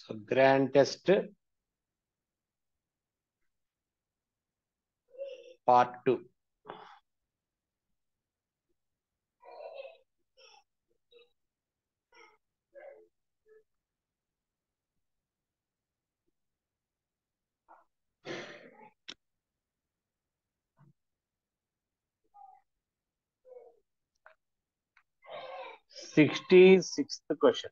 So grand test part 2. $66th question.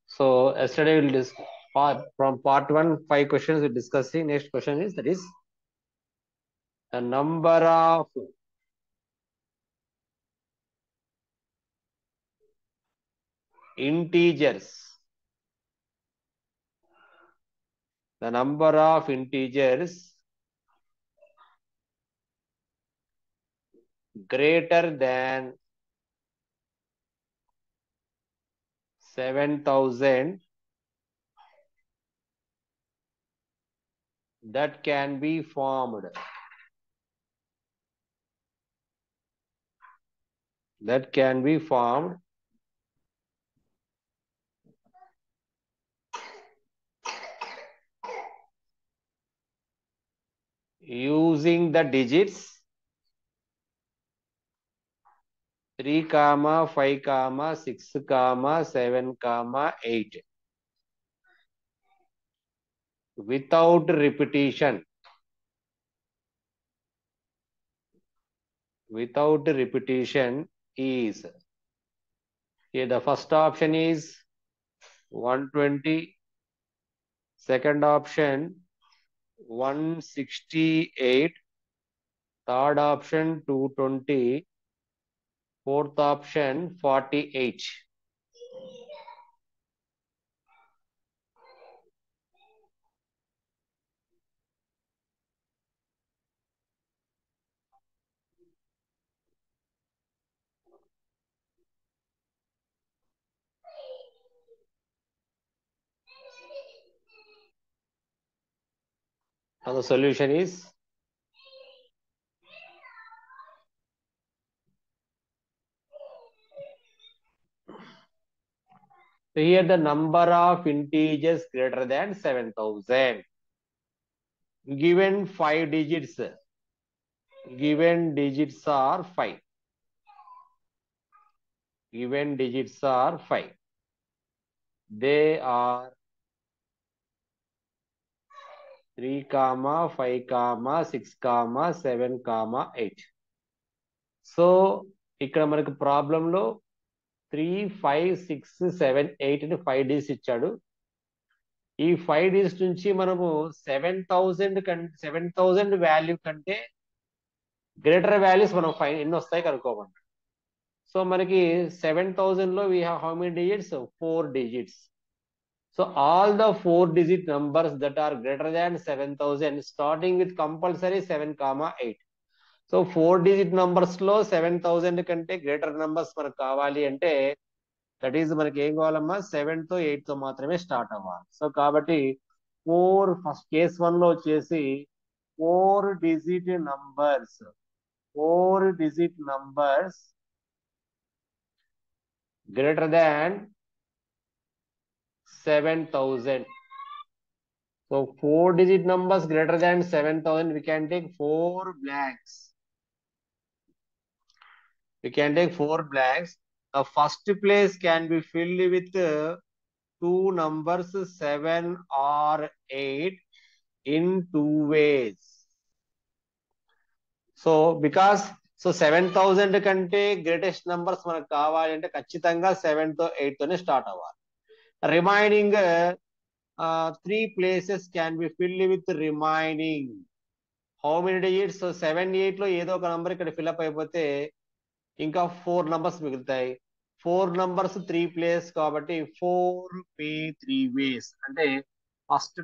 So yesterday we'll from part 1, 5 questions we're discussing. Next question is that is the number of integers. The number of integers greater than 7,000 that can be formed. That can be formed using the digits 3, 5, 6, 7, 8 without repetition. Without repetition is here. The first option is 120. Second option 168. Third option 220. Fourth option 48. Now the solution is here the number of integers greater than 7,000. Given 5 digits. Given digits are 5. Given digits are 5. They are 3, 5, 6, 7, 8. So ఇక్కడ మనకు ప్రాబ్లంలో 3, 5, 6, 7, 8 అని 5 digits ఇచ్చాడు. ఈ 5 digits నుంచి మనము 7,000 value కంటే greater values మనం ఎన్ని వస్తాయి కనుక్కోమంటాడు. సో మనకి 7,000 లో we have how many digits? 4 digits. So all the 4-digit numbers that are greater than 7,000 starting with compulsory 7, 8. So 4-digit numbers లో 7,000 కంటే greater numbers మనకు కావాలి అంటే దట్ ఈస్ మనకి ఏం కావాలమ్మా? 7 తో 8 తో మాత్రమే స్టార్ట్ అవ్వాలి. సో కాబట్టి 4 ఫస్ట్ కేస్ 1 లో వచ్చేసి 4-digit numbers greater than 7,000. So 4-digit numbers greater than 7,000, we can take 4 blanks. We can take 4 blanks. The first place can be filled with 2 numbers 7 or 8 in 2 ways. So because 7,000 కంటే greatest numbers మనకు కావాలి అంటే ఖచ్చితంగా 7 తో 8 తోనే start అవ్వాలి. Remaining 3 places can be filled with remaining how many digits? So 7, 8 లో ఏదో ఒక నంబర్ ఇక్కడ ఫిల్అప్ అయిపోతే ఇంకా 4 నంబర్స్ మిగులుతాయి. 4 నంబర్స్ 3 ప్లేస్ కాబట్టి 4 పే 3 వేస్ అంటే first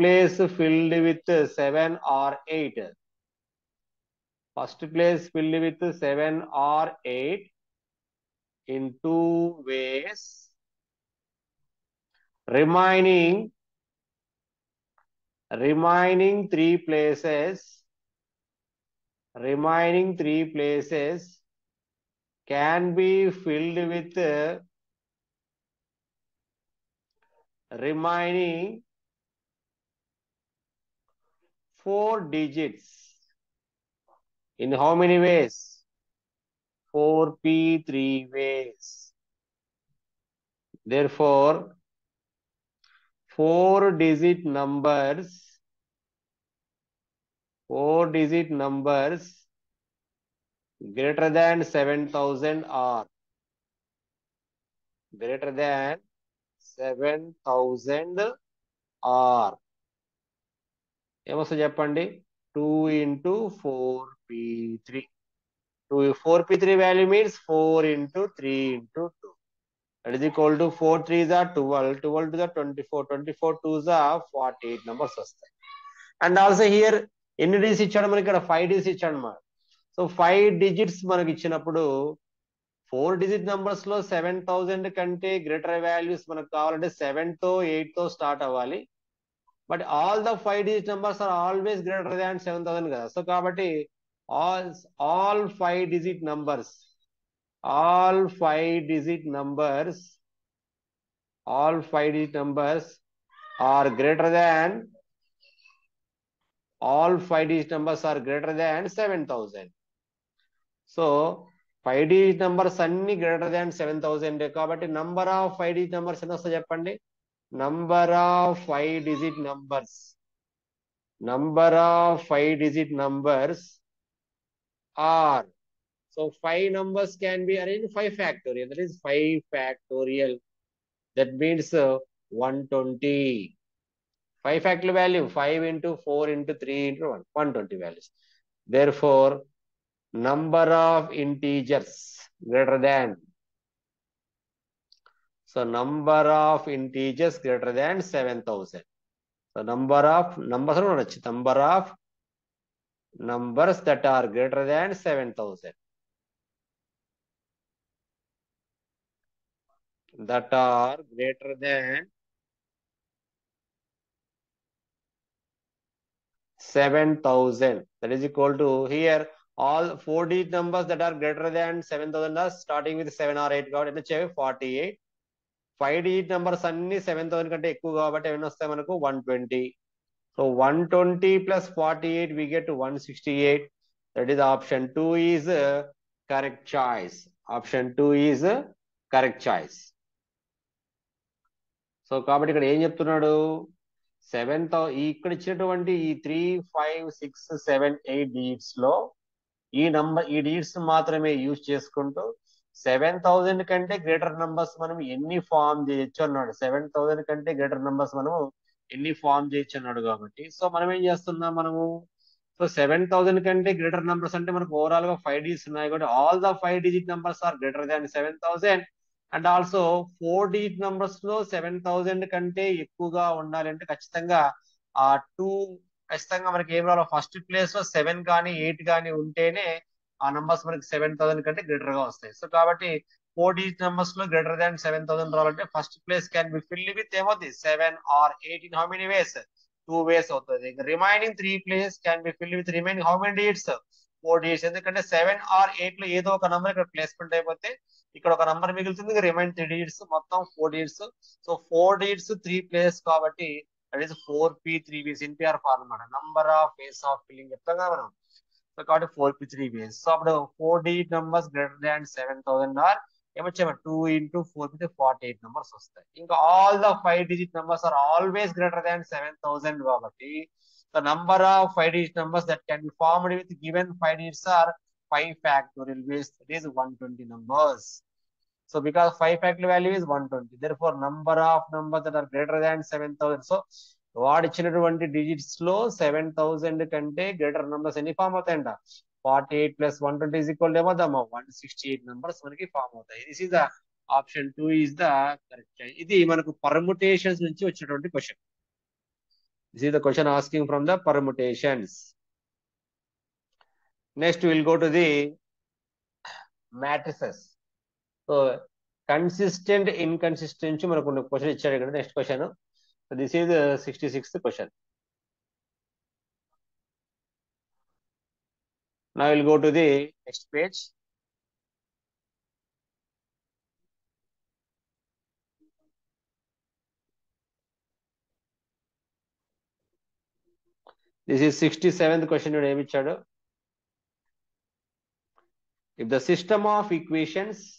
place filled with 7 or 8. First place filled with 7 or 8 in 2 ways. Remaining 3 places remaining 3 places can be filled with remaining 4 digits. In how many ways? 4p 3 ways. Therefore, 4-digit numbers greater than 7,000 are greater than 7,000 are. ఏమొస్తుంది చెప్పండి? 2 into 4p3. 4p3 value means 4 into 3 into 2. That is equal to 4 3s are 12, 12 to the 24, 24 2s are 48 numbers వస్తాయి. And also here ఎన్ని digits ఇచ్చాడు మనకి? ఇక్కడ 5 digits ఇచ్చాడు అన్నమాట. So 5 digits మనకి ఇచ్చినప్పుడు 4 డిజిట్ నంబర్స్ లో 7,000 కంటే గ్రేటర్ వాల్యూస్ మనకు కావాలంటే 7 తో 8 తో స్టార్ట్ అవ్వాలి. But all the 5 digit numbers are always greater than 7,000 కదా. సో కాబట్టి all 5 digit numbers are greater than 7,000. So 5 digit numbers అన్ని greater than 7,000 కాబట్టి number of 5 digit numbers ఎంత వస్తుందో చెప్పండి? number of 5 digit numbers are, so 5 numbers can be arranged 5 factorial, that is 5 factorial, that means 120. 5 factorial value 5 into 4 into 3 into 1, 120 values. Therefore, number of integers greater than, so number of integers greater than 7,000. So number of numbers that are greater than 7,000, that are greater than 7,000, that is equal to, here all 4 digit numbers that are greater than 7,000 are starting with 7 or 8 కాబట్టి ఎంత చేయాలి? 48. 5 digit numbers అన్ని 7,000 కంటే ఎక్కువ కాబట్టి ఎన్ని వస్తాయి మనకు? 120. So 120 plus 48 we get to 168. That is option 2 is correct choice. Option 2 is correct choice. So కాబట్టి ఇక్కడ ఏం చెప్తున్నాడు? 7,000 ఇక్కడ ఇచ్చినటువంటి ఈ 3 5 6 7 8 డిజిట్స్ లో ఈ డిజిట్స్ మాత్రమే యూజ్ చేసుకుంటూ 7,000 కంటే గ్రేటర్ నంబర్స్ మనం ఎన్ని ఫామ్ చేయొచ్చు అన్నాడు. 7,000 కంటే గ్రేటర్ నంబర్స్ మనము ఎన్ని ఫామ్ చేయొచ్చు అన్నాడు కాబట్టి, సో మనం ఏం చేస్తున్నాం మనము? సో 7,000 కంటే గ్రేటర్ నంబర్స్ అంటే మనకు ఓవరాల్ గా 5 డిజిట్స్ ఉన్నాయి కాబట్టి all the 5 digit numbers are greater than 7,000. And also 4 digit numbers లో 7,000 కంటే ఎక్కువగా ఉండాలంటే ఖచ్చితంగా ఆ 2 ఖచ్చితంగా మనకి ఏం రావాలి? ఫస్ట్ ప్లేస్ లో 7 కానీ 8 కానీ ఉంటేనే ఆ నంబర్స్ మనకి 7,000 కంటే గ్రేటర్ గా వస్తాయి. సో కాబట్టి 4 డిజిట్ నంబర్స్ లో గ్రేటర్ దాన్ 7,000 రావాలంటే first place can be filled with ఏమవుతుంది? 7 or 8 in how many ways? 2 ways అవుతుంది. Remaining 3 places can be filled with remaining how many digits? 4 digits. ఎందుకంటే 7 or 8 లో ఏదో ఒక నంబర్ ఇక్కడ ప్లేస్మెంట్ అయిపోతే ఇక్కడ ఒక నంబర్ మిగులుతుంది, రిమైనింగ్ 3 డిజిట్స్, మొత్తం 4 డిజిట్స్. సో 4 డిజిట్స్ 3 ప్లేసెస్ కాబట్టి that is 4p3 ways, NPR formula number of ways of filling చెప్తాం కదా మనం. సో కాబట్టి 4p3 ways. సో అప్పుడు 4 digit numbers greater than 7,000 are ఏమొచ్చాము? 2 into 4 with 48 numbers వస్తాయి. ఇంకా all the 5 digit numbers are always greater than 7,000 కాబట్టి the number of 5 digit numbers that can be formed with given 5 digits are 5 factorial ways, that is 120 numbers. So because 5 factorial value is 120, therefore number of numbers that are greater than 7,000. So వాడిచ్చినటువంటి digits లో 7,000 కంటే greater numbers ఎన్ని form అవుతాయంట? 48 plus 120 is equal to ఏమవుతామా? 168 numbers మనకి form అవుతాయి. This is the option 2 is the correct choice. ఇది మనకు పర్ముటేషన్స్ నుంచి వచ్చినటువంటి question. This is the question asking from the permutations. Next will go to the matrices. So consistent inconsistent మనకు question ఇచ్చాడు ఇక్కడ. Next question, this is 66th question. Now we'll go to the next page. This is 67th question. If the system of equations,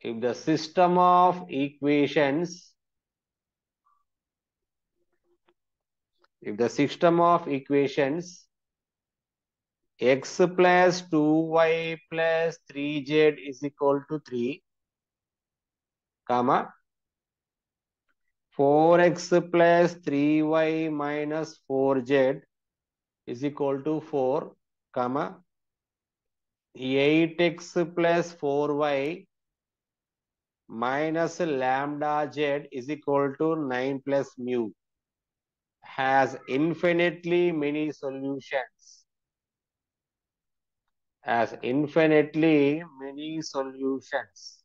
if the system of equations x plus 2y plus 3z is equal to 3, comma 4x plus 3y minus 4z is equal to 4, comma 8x plus 4y minus lambda z is equal to 9 plus mu has infinitely many solutions. Has infinitely many solutions.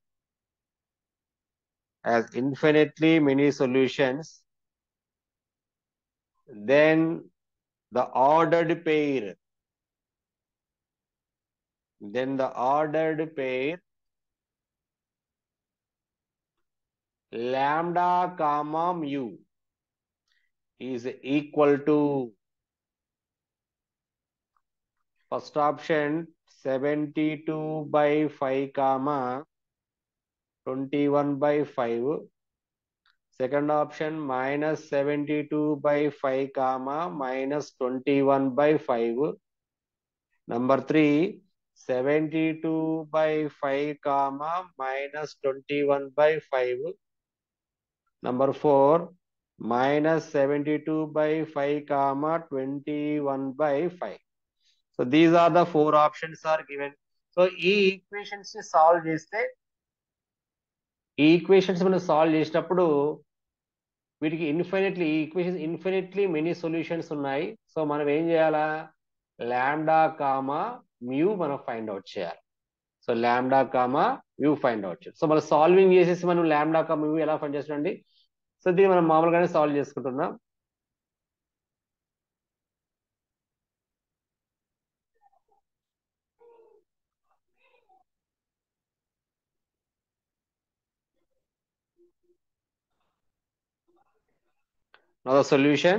Has infinitely many solutions. Then the ordered pair. Lambda comma mu is equal to, first option 72 by 5 comma 21 by 5. Second option minus 72 by 5 comma minus 21 by 5. Number 3, 72 by 5 comma minus 21 by 5. Number 4, minus 72 by 5 comma 21 by 5. So these are the 4 options are given. So ఈ equations ని solve చేస్తే, ఈ equations మనం solve చేసినప్పుడు వీటికి infinitely many solutions ఉన్నాయి. So మనం ఏం చేయాలా, లాంబ్డా కామా మ్యూ మనం ఫైండ్ అవుట్ చేయాలి. So lambda comma mu find out చేయాలి. సో మనం సాల్వింగ్ చేసేసి మనం లాంబ్డా కామా మ్యూ ఎలా ఫైండ్ చేస్తామండి. సో దీన్ని మనం మామూలుగానే సాల్వ్ చేసుకుంటున్నాం. Now the solution.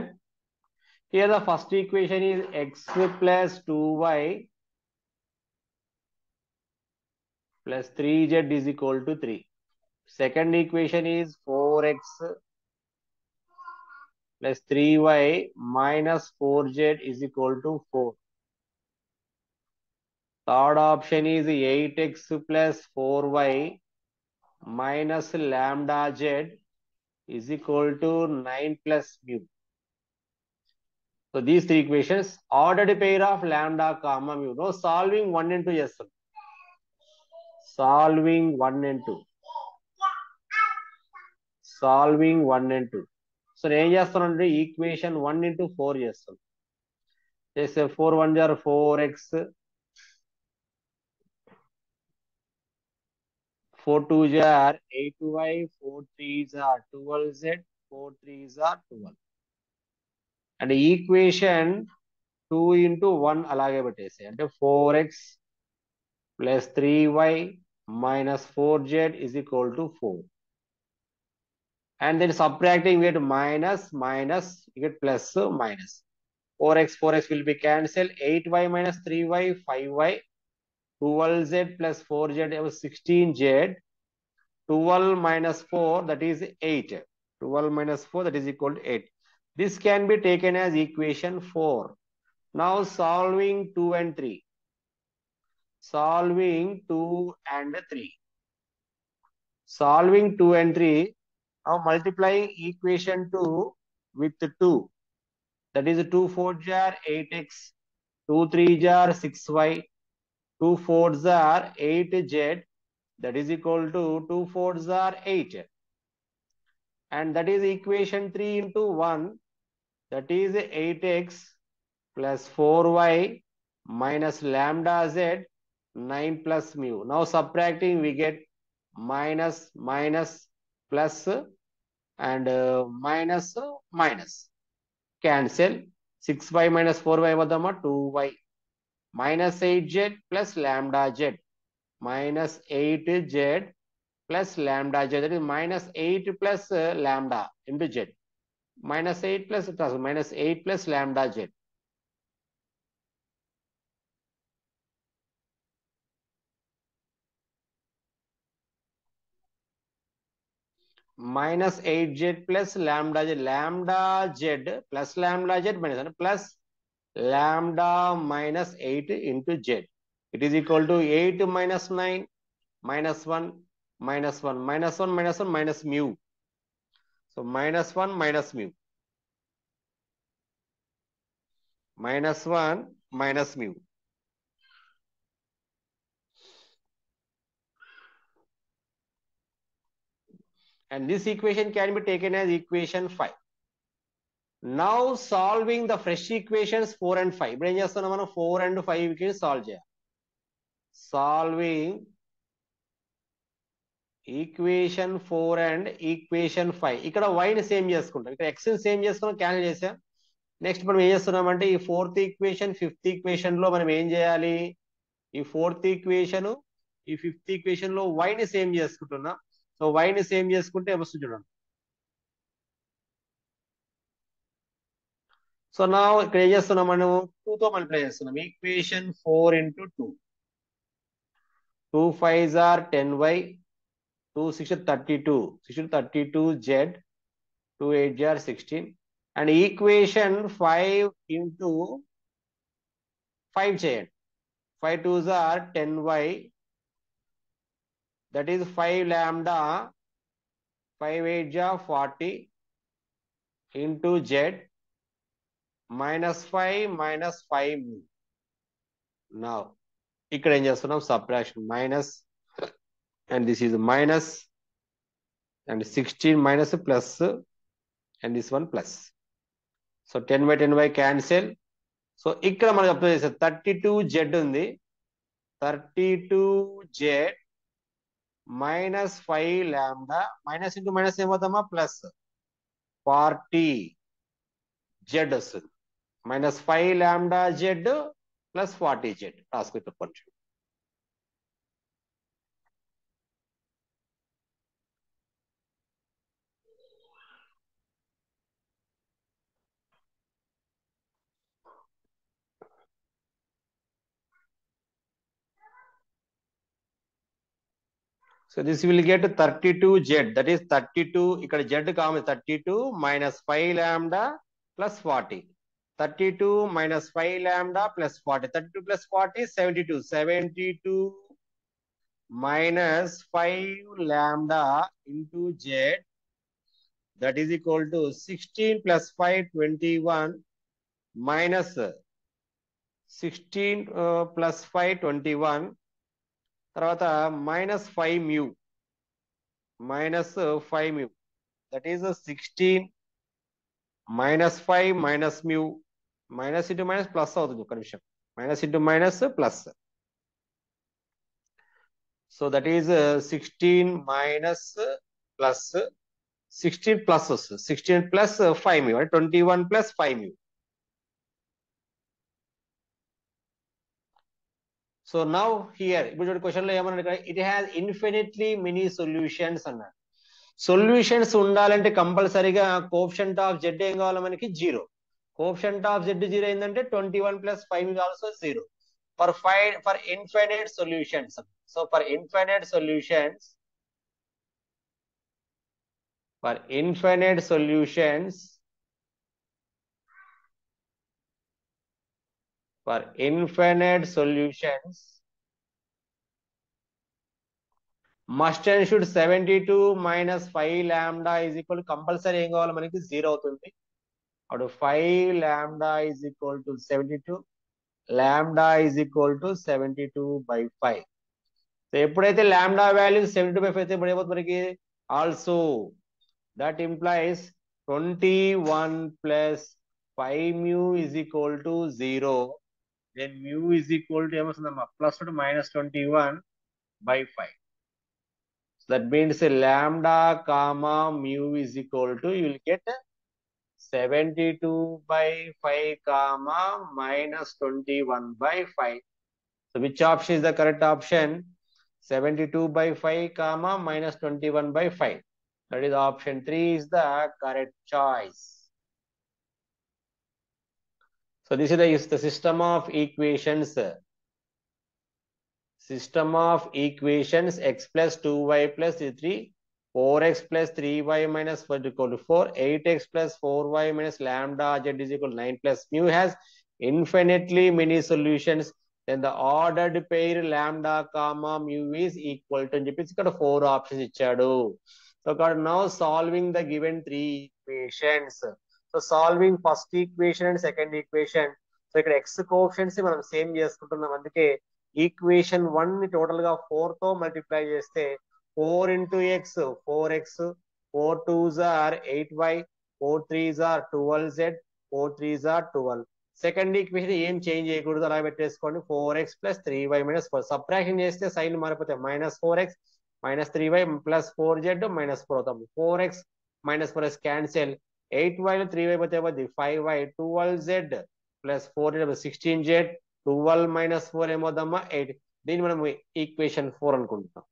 Here the first equation is x plus 2y plus 3z is equal to 3. Second equation is 4x plus 3y minus 4z is equal to 4. Third option is 8x plus 4y minus lambda z is equal to 9 plus mu. So these three equations, ordered pair of lambda comma mu. No solving 1 and 2, yes sir. Solving 1 and 2. Solving 1 and 2. So నేను ఏం చేస్తానంటే equation 1 into 4 చేస్తాను. చేస్తే 4 1 jar 4x, 4 2 jar 8y, 4 3 jar 12z, 4 3 jar 12. And equation 2 into 1 అలాగే పెట్టేసి, అంటే 4x plus 3y minus 4z is equal to 4. And then subtracting, we get minus, you get plus, minus. 4x will be cancelled. 8y minus 3y, 5y. 12z plus 4z, 16z. 12 minus 4, that is 8. 12 minus 4, that is equal to 8. This can be taken as equation 4. Now solving 2 and 3. Solving 2 and 3. Solving 2 and 3. Now multiplying equation 2 with 2. That is 2 4 jar 8x, 2 3 jar 6y, 2 4 jar 8z, that is equal to 2 4 jar 8. And that is equation 3 into 1, that is 8x plus 4y minus lambda z, 9 plus mu. Now subtracting, we get minus plus and minus cancel. 6y minus 4y వద్దామా 2y minus 8z plus lambda z minus 8z plus lambda z, that is minus 8 plus lambda into z, minus 8 plus minus 8 plus lambda z. Minus 8z plus lambda z, lambda z plus lambda z minus 1 plus lambda minus 8 into z. It is equal to 8 minus 9 minus 1 minus 1 minus 1 minus 1 minus mu. So minus 1 minus mu. Minus 1 minus mu. And this equation can be taken as equation 5. Now solving the fresh equations 4 and 5. ఇప్పుడు ఏం చేస్తున్నాం మనం 4 and 5 కి solve చేయాలి. Solving equation 4 and equation 5. ఇక్కడ y ని same చేసుకుంటాం, ఇక్కడ x ని సేమ్ చేసుకున్నాం, క్యాన్సిల్ చేసాం. నెక్స్ట్ మనం ఏం చేస్తున్నామంటే ఈ 4th ఈక్వేషన్ 5th ఈక్వేషన్ లో మనం ఏం చేయాలి, ఈ 4th ఈక్వేషన్ ఈ 5th ఈక్వేషన్ లో y ని సేమ్ చేసుకుంటున్నాం. సో y ని సేమ్ చేసుకుంటే ఏమొస్తుంది చూడండి. సో నా ఇక్కడ ఏం చేస్తున్నాం, మనం 2 తో మల్టిప్లై చేస్తున్నాం. Equation 4 into 2. 2 5s are 10y, 2 6 32, 6 32z, 2 8 are 16. And equation 5 into 5 చేయండి. 5 2s are 10y, that is 5 lambda, 5 8 are 40 into z minus 5 minus 5 mu. Now ఇక్కడ ఏం చేస్తున్నాం, subtraction minus, and this is minus, and 16 minus plus, and this one plus. So 10 by 10 by cancel. So ఇక్కడ మనకు apply చేస్తే 32z ఉంది, 32z minus 5 lambda, minus into minus ఏమవుతామా plus 40z వస్తుంది, minus 5 lambda z plus 40z రాసుకుని తప్పచ్చు. So this will get 32z, that is 32, ఇక్కడ z common 32 minus 5 lambda plus 40. 32 minus 5 lambda plus 40. 32 plus 40 72. 72 minus 5 lambda into z, that is equal to 16 plus 5 21 minus 16 plus 5 21, తర్వాత minus 5 mu, minus 5 mu, that is 16 minus 5 minus mu, minus into minus plus అవుతుంది, ఒక నిమిషం, minus into minus plus. So that is 16 minus plus 16 plus 16 plus 5 mu, 21 plus 5 mu. So now here ఇప్పుడు question లో ఏమన్నా, it has infinitely many solutions అన్నాడు. Solutions ఉండాలంటే కంపల్సరీగా coefficient of z ఏం కావాలి మనకి 0. కోఎఫిషియంట్ ఆఫ్ z 0 ఏంటంటే 21 plus 5 is also 0 for infinite solutions. So for infinite solutions, for infinite solutions, for infinite solutions, must and should 72 minus 5 lambda is equal to compulsory ఏం కావాలి మనకి 0 అవుతుంది. అప్పుడు 5 lambda is equal to 72, lambda is equal to 72 by 5. So ఎప్పుడైతే lambda value 72 by 5 అయితే ఇప్పుడు ఏమవుతుంది మనకి, also that implies 21 plus 5 mu is equal to 0. Then mu is equal to ఏమొస్తుందమ్మా plus to minus 21 by 5. So that means lambda comma mu is equal to, you will get 72/5 comma minus 21/5. So which option is the correct option? 72/5 comma minus 21/5. That is option 3 is the correct choice. So this is the system of equations. System of equations: x plus 2y plus 3, 4x plus 3y minus 4 equal to 4, 8x plus 4y minus lambda z is equal to 9 plus mu has infinitely many solutions. Then the ordered pair lambda comma mu is equal to అని చెప్పేసి ఇక్కడ 4 options ఇచ్చాడు. So ఇక్కడ now solving the given 3 equations. So solving first equation and second equation. So ఇక్కడ x coefficients మనం same చేసుకుంటున్నాం. అందుకే equation 1 ని టోటల్ గా 4 తో మల్టిప్లై చేస్తే 4 into x 4x, 4 2s are 8y, 4 3s are 12z, 4 3s are 12. Second equation ఏం change చేయకూడదు, అలా పెట్టేసుకోండి. 4x plus 3y minus 4. Subtraction చేస్తే సైన్ మారిపోతే -4x minus 3y plus 4z minus 4 అవుతాం. 4x minus 4x cancel. 8y 3y పోతే 5y, 12z plus 4z 16z, 12 minus 4 ఏమవుదమ్మా 8. దీన్ని మనం ఈక్వేషన్ 4 అనుకుంటున్నాం.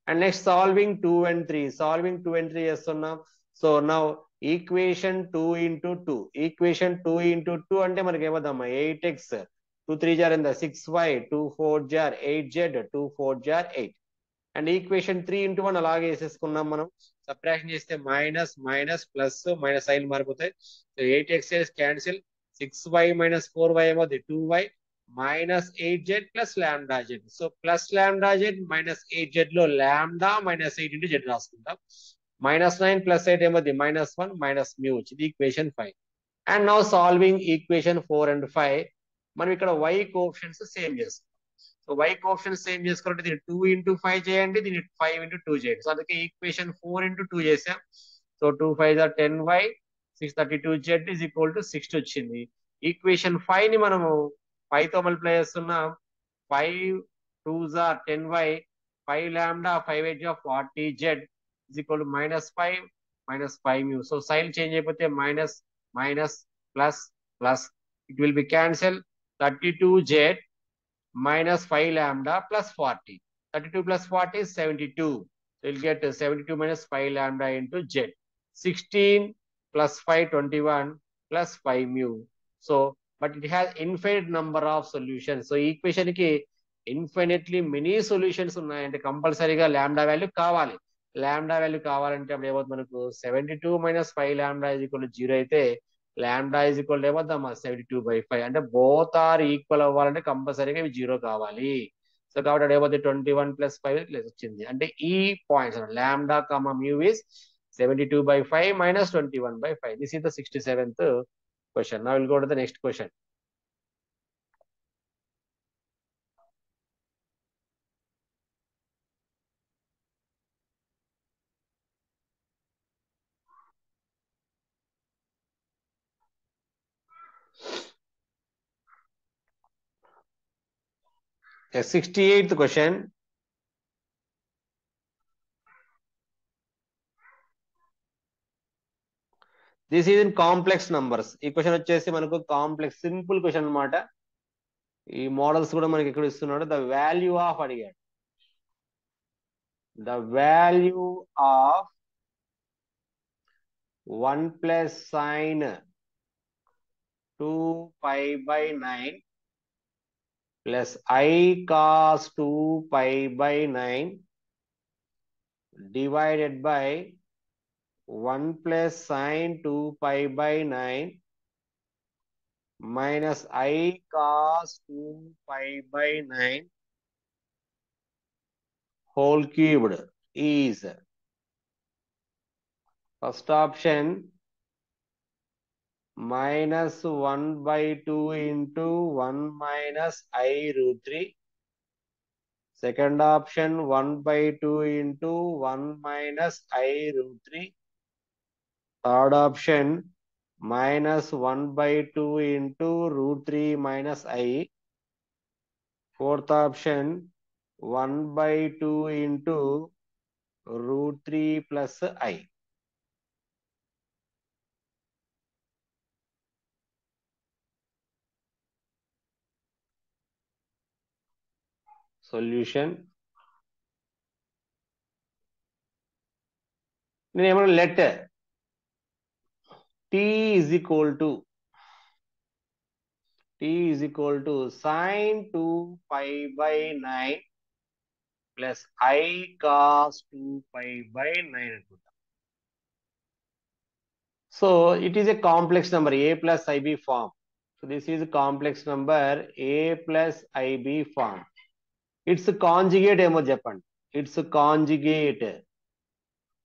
And next solving 2 and 3. Solving 2 and 3 చేస్తున్నాం. So now equation 2 into 2. Equation 2 into 2 అంటే మనకి ఏమవుదమ్మా 8x, 2 3 jar ఎంత 6y, 2 4 జార్ 8z, 2 4 జార్ 8. అండ్ ఈక్వేషన్ 3 into 1 అలాగే వేసేసుకున్నాం మనం. సబ్ట్రాక్షన్ చేస్తే minus minus plus minus sign మారిపోతాయి. So 8x cancel. 6y minus 4y ఏమవుతుంది 2y minus 8z plus lambda z. So plus lambda z minus 8z లో lambda minus 8 into z రాసుకుంటాం. -9 plus 8 ఏమవుతుంది -1 minus mu వచ్చింది equation 5. And now solving equation 4 and 5. మనం ఇక్కడ y coefficients same చేస్తాం. So y coefficients same చేసుకోవాలంటే దీన్ని 2 into 5 చేయండి, దీన్ని 5 into 2 చేయండి. సో అందుకే ఈక్వేషన్ 4 into 2 చేసాం. So 2 5 are 10y, 632z is equal to 60 వచ్చింది. ఈక్వేషన్ 5 ని మనము 5 తో మల్టిప్లై చేస్తున్నాం. 5 2s are 10y, 5 lambda, 5 8 40z is equal to -5 minus 5 mu. So sign change అయిపోతే minus minus plus plus it will be cancel. 32z minus 5 lambda plus 40. 32 plus 40 is 72. So you'll get 72 minus 5 lambda into z. 16 plus 5 21 plus 5 mu. So but it has infinite number of solutions. So equation ki infinitely many solutions ఉన్నాయంటే కంపల్సరీగా lambda value కావాలి. Lambda value కావాలంటే అప్పుడు ఏమవుతుంది మనకు 72 minus 5 lambda is equal to 0 అయితే lambda is equal to ఏమవుతుందమ్మా 72/5. అంటే both are equal అవ్వాలంటే కంపల్సరీగా ఇవి 0 కావాలి. సో కాబట్టి ఏమవుతుంది 21 plus 5 వచ్చింది. అంటే ఈ points lambda comma mu is 72/5 minus 21/5. This is the 67th question. Now we'll go to the next question. A 68th question. This is in complex numbers. ఈ క్వశ్చన్ వచ్చేసి మనకు కాంప్లెక్స్ సింపుల్ క్వశ్చన్ అన్నమాట. ఈ models కూడా మనకి ఇక్కడ ఇస్తున్నాడు. The value of అడిగాడు. The value of 1 plus sin 2π/9 plus I cos 2π/9 divided by 1 plus sin 2π/9 minus I cos 2π/9 whole cubed is first option -1/2 into 1 minus I root 3. Second option 1/2 into 1 minus I root 3. Third option -1/2 into root 3 minus I. Fourth option 1/2 into root 3 plus I. Solution నేను ఏమన్నా let t is equal to sin 2 pi by 9 plus I cos 2 pi by 9 అనుకుంటా. So it is a complex number a plus ib form. So this is a complex number a plus ib form. Its conjugate ఏమో చెప్పండి. Its conjugate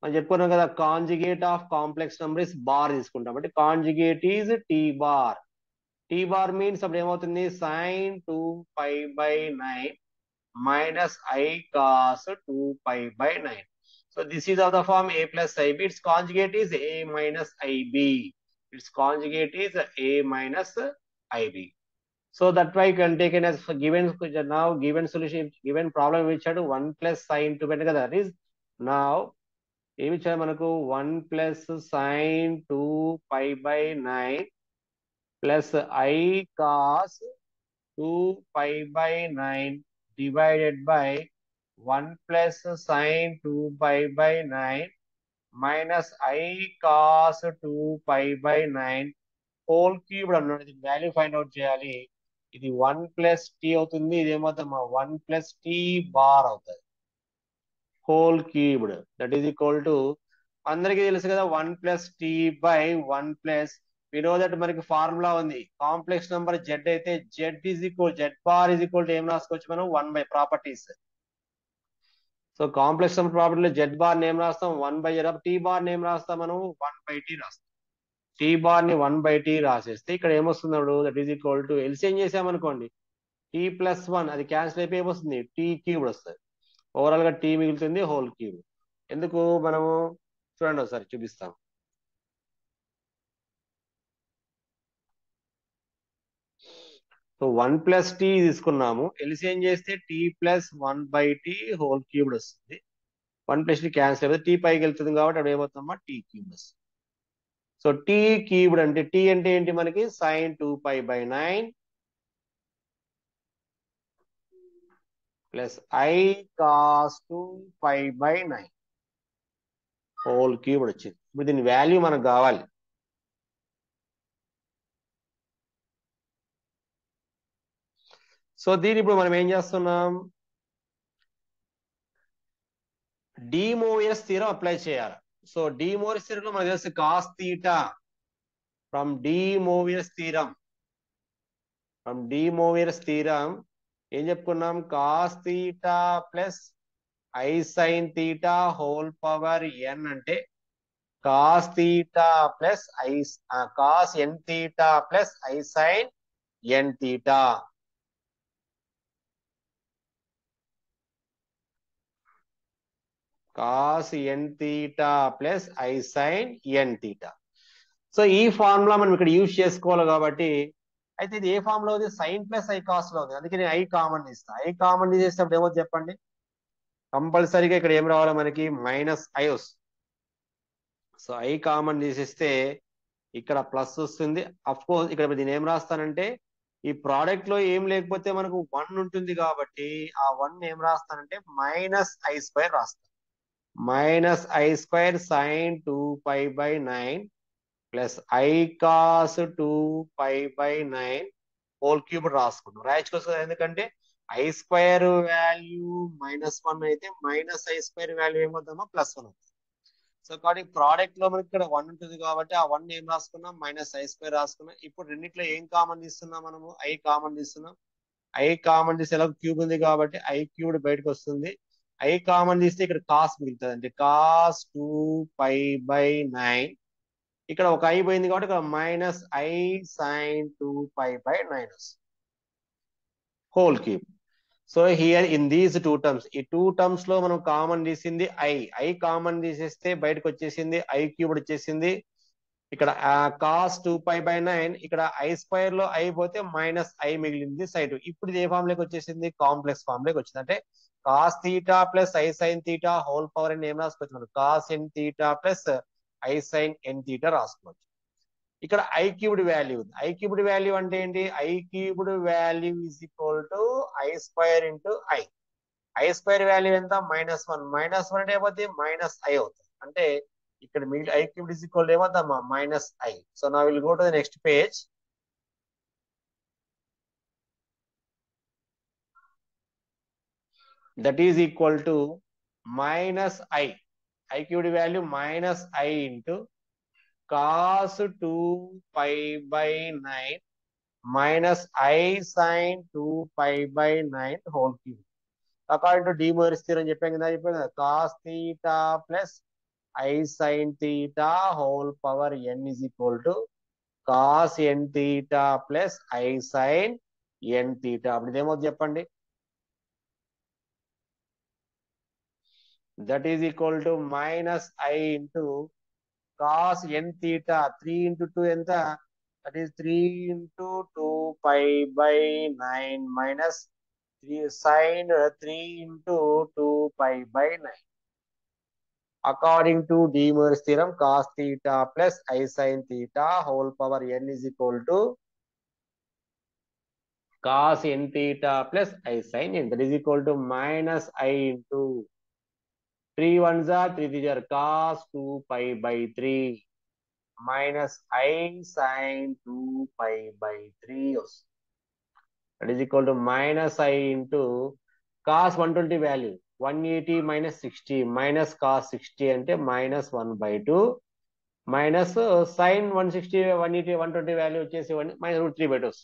మనం చెప్పుకున్నాం కదా, conjugate of complex number is bar తీసుకుంటాం. అంటే conjugate is T bar. T bar means అప్పుడు ఏమవుతుంది, sine 2 pi by 9 minus I cos 2 pi by 9. So this is of the form a plus ib. Its conjugate is a minus ib. Its conjugate is a minus ib. So that way you can take it as given. Now given solution, given problem which had 1 plus sin 2 better. That is now ఏమి ఇచ్చారు మనకు 1 plus sine 2 pi by 9 plus i cos 2 pi by 9 divided by 1 plus sine 2 pi by 9 minus i cos 2 pi by 9 whole cubed అన్నాడు. ఇది value find out చేయాలి. ఇది 1 plus tea అవుతుంది, ఇది ఏమవుతుంది 1 ప్లస్ టీ బార్ అవుతుంది. Whole cubed that is equal to అందరికీ తెలుసు కదా 1 ప్లస్ టీ బై 1 ప్లస్ వినో దట్ మనకి ఫార్ములా ఉంది. కాంప్లెక్స్ నెంబర్ జెడ్ అయితే Z is equal Z bar is equal to ఏం రాసుకోవచ్చు మనం 1 by properties. So complex number ప్రాపర్టీలో జెడ్ బార్ నేమ్ రాస్తాం 1 by Z. T bar name రాస్తాం మనం 1 బై టీ రాస్తాం. టీ బార్ ని 1 బై టీ రాసేస్తే ఇక్కడ ఏమొస్తున్నాడు, that is equal to LCM చేసామనుకోండి టీ ప్లస్ 1 అది క్యాన్సిల్ అయిపోయి ఏమొస్తుంది టీ క్యూబ్డ్ వస్తుంది. ఓవరాల్ గా టీ మిగులుతుంది హోల్ క్యూబ్. ఎందుకు మనము చూడండి ఒకసారి చూపిస్తాం. సో 1 ప్లస్ టీ తీసుకున్నాము, ఎల్సిఎం చేస్తే T plus 1 by T whole cubed వస్తుంది. 1 ప్లస్ టీ క్యాన్సిల్ అయిపోతే టీ పైకి వెళ్తుంది కాబట్టి అప్పుడు ఏమవుతుందమ్మా టీ క్యూబ్ వస్తుంది. సో టీ క్యూబ్డ్ అంటే టీ అంటే ఏంటి మనకి sign 2 pi by 9 plus i cos 2 pi by 9 whole cubed వచ్చింది. ఇప్పుడు దీని వాల్యూ మనకు కావాలి. సో దీని ఇప్పుడు మనం ఏం చేస్తున్నాం, డి మోరియస్ థీరం అప్లై చేయాలి. సో డి మోరియస్ థీరం మనకు తెలుసు cos theta from de Moivre's theorem ఏం చెప్పుకున్నాం, cos theta plus i sine theta whole power n అంటే cos theta plus cos n theta plus i sine n theta. Cos n theta plus i sine n theta. So ఈ formula మనం ఇక్కడ use చేసుకోవాలి కాబట్టి, అయితే ఇది ఏ formula ఉంది, సైన్ ప్లస్ ఐ కాస్ లో ఉంది. అందుకే నేను ఐ కామన్ తీస్తాను. ఐ కామన్ తీసేటప్పుడు ఏమో చెప్పండి, కంపల్సరీగా ఇక్కడ ఏం రావాలి మనకి మైనస్ ఐ వస్తుంది. సో ఐ కామన్ తీసేస్తే ఇక్కడ ప్లస్ వస్తుంది. అఫ్ కోర్స్ ఇక్కడ దీన్ని ఏం రాస్తానంటే ఈ ప్రోడక్ట్ లో ఏం లేకపోతే మనకు 1 ఉంటుంది కాబట్టి ఆ 1 ఏం రాస్తానంటే మైనస్ ఐ స్క్వేర్ రాస్తాను. Minus i square sine 2 pi by 9 plus i cos 2 pi by 9 whole cube రాసుకుంటాం. రాయించుకోవచ్చు ఎందుకంటే ఐ స్క్వేర్ వాల్యూ -1 అయితే మైనస్ ఐ స్క్వేర్ వాల్యూ ఏమవుతుందమ్మా +1 అవుతుంది. సో కాబట్టి ప్రోడక్ట్ లో మనకి ఇక్కడ 1 ఉంటుంది కాబట్టి ఆ 1 ఏం రాసుకున్నాం మైనస్ ఐ స్క్వేర్ రాసుకున్నాం. ఇప్పుడు రెండిట్లో ఏం కామన్ తీస్తున్నాం మనము, ఐ కామన్ తీస్తున్నాం. ఐ కామన్ తీస్తే ఎలా క్యూబ్ ఉంది కాబట్టి ఐ క్యూబ్డ్ బయటకు వస్తుంది. ఐ కామన్ తీస్తే ఇక్కడ కాస్ మిగులుతుంది అంటే కాస్ 2 పై బై 9. ఇక్కడ ఒక ఐ పోయింది కాబట్టి ఇక్కడ minus i sine 2 pi by 9 whole cube. So here in these 2 terms, ఈ 2 టర్మ్స్ లో మనం కామన్ తీసింది ఐ కామన్ తీసేస్తే బయటకు వచ్చేసింది ఐ క్యూబ్డ్ వచ్చేసింది. ఇక్కడ కాస్ 2 పై బై 9 ఇక్కడ ఐ స్క్వేర్ లో ఐ పోతే మైనస్ ఐ మిగిలింది సైడ్. ఇప్పుడు ఇది ఏ ఫామ్ లోకి వచ్చేసింది, కాంప్లెక్స్ ఫామ్ లోకి వచ్చింది. అంటే cos theta plus i sine theta whole power అని ఏం రాసుకోవచ్చు మనం, cos n theta plus i sine n theta రాసుకోవచ్చు. ఇక్కడ ఐ క్యూబ్డ్ వాల్యూ ఉంది. ఐ క్యూబ్డ్ వాల్యూ అంటే ఏంటి, i cubed value is equal to i square into i. I square value ఎంత -1 -1 అంటే ఏమవుతుంది -i అవుతుంది అంటే ఇక్కడ మిగిలి i క్యూబ్ ఇస్ ఈక్వల్ ఏమవుతామా -i. సో నా will go to the next page. That is equal to -i. I cubed value -i into cos 2π/9 minus I sin 2π/9 whole cube. According to De Moivre's theorem చెప్పాం కదా cos theta plus I sin theta whole power n is equal to cos n theta plus I sin n theta. అప్పుడు ఇదేమవుతుంది చెప్పండి. That is equal to -i into cos n theta 3 into 2 ఎంత that is 3 into 2π/9 minus 3 sin 3 into 2π/9. According to De Moivre's theorem cos theta plus I sin theta whole power n is equal to cos n theta plus I sin n. That is equal to -i into 3 1s are 3 3s are cos 2π/3 minus I sin 2π/3. That is equal to -i into cos 120 value 180 minus 60 minus cos 60 అంటే -1/2 minus sin 160 180 120 value వచ్చేసి -√3/2.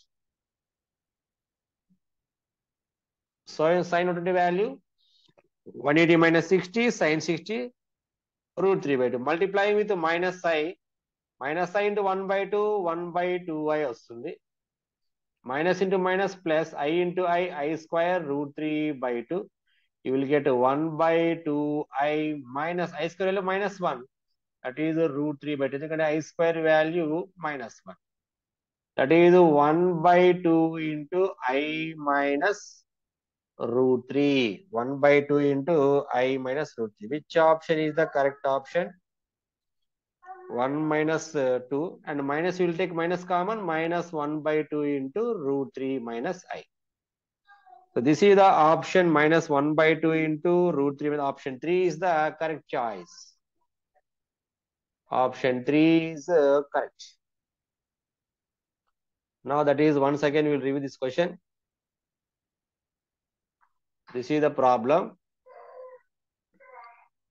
So sin 120 value 180 minus 60 sin 60 √3/2 multiplying with -i into 1/2 1/2i వస్తుంది. Minus into minus plus I into I square √3/2. You will get 1/2i minus I square value -1. That is √3/2. ఎందుకంటే I square value -1. That is 1/2 into I minus √3. 1/2 into I minus √3. Which option is the correct option? 1 minus 2 and minus you will take minus common -1/2 into √3 minus I. So this is the option -1/2 into √3. Option 3 is the correct choice. Option 3 is correct. Now that is once again we will review this question. This is the problem.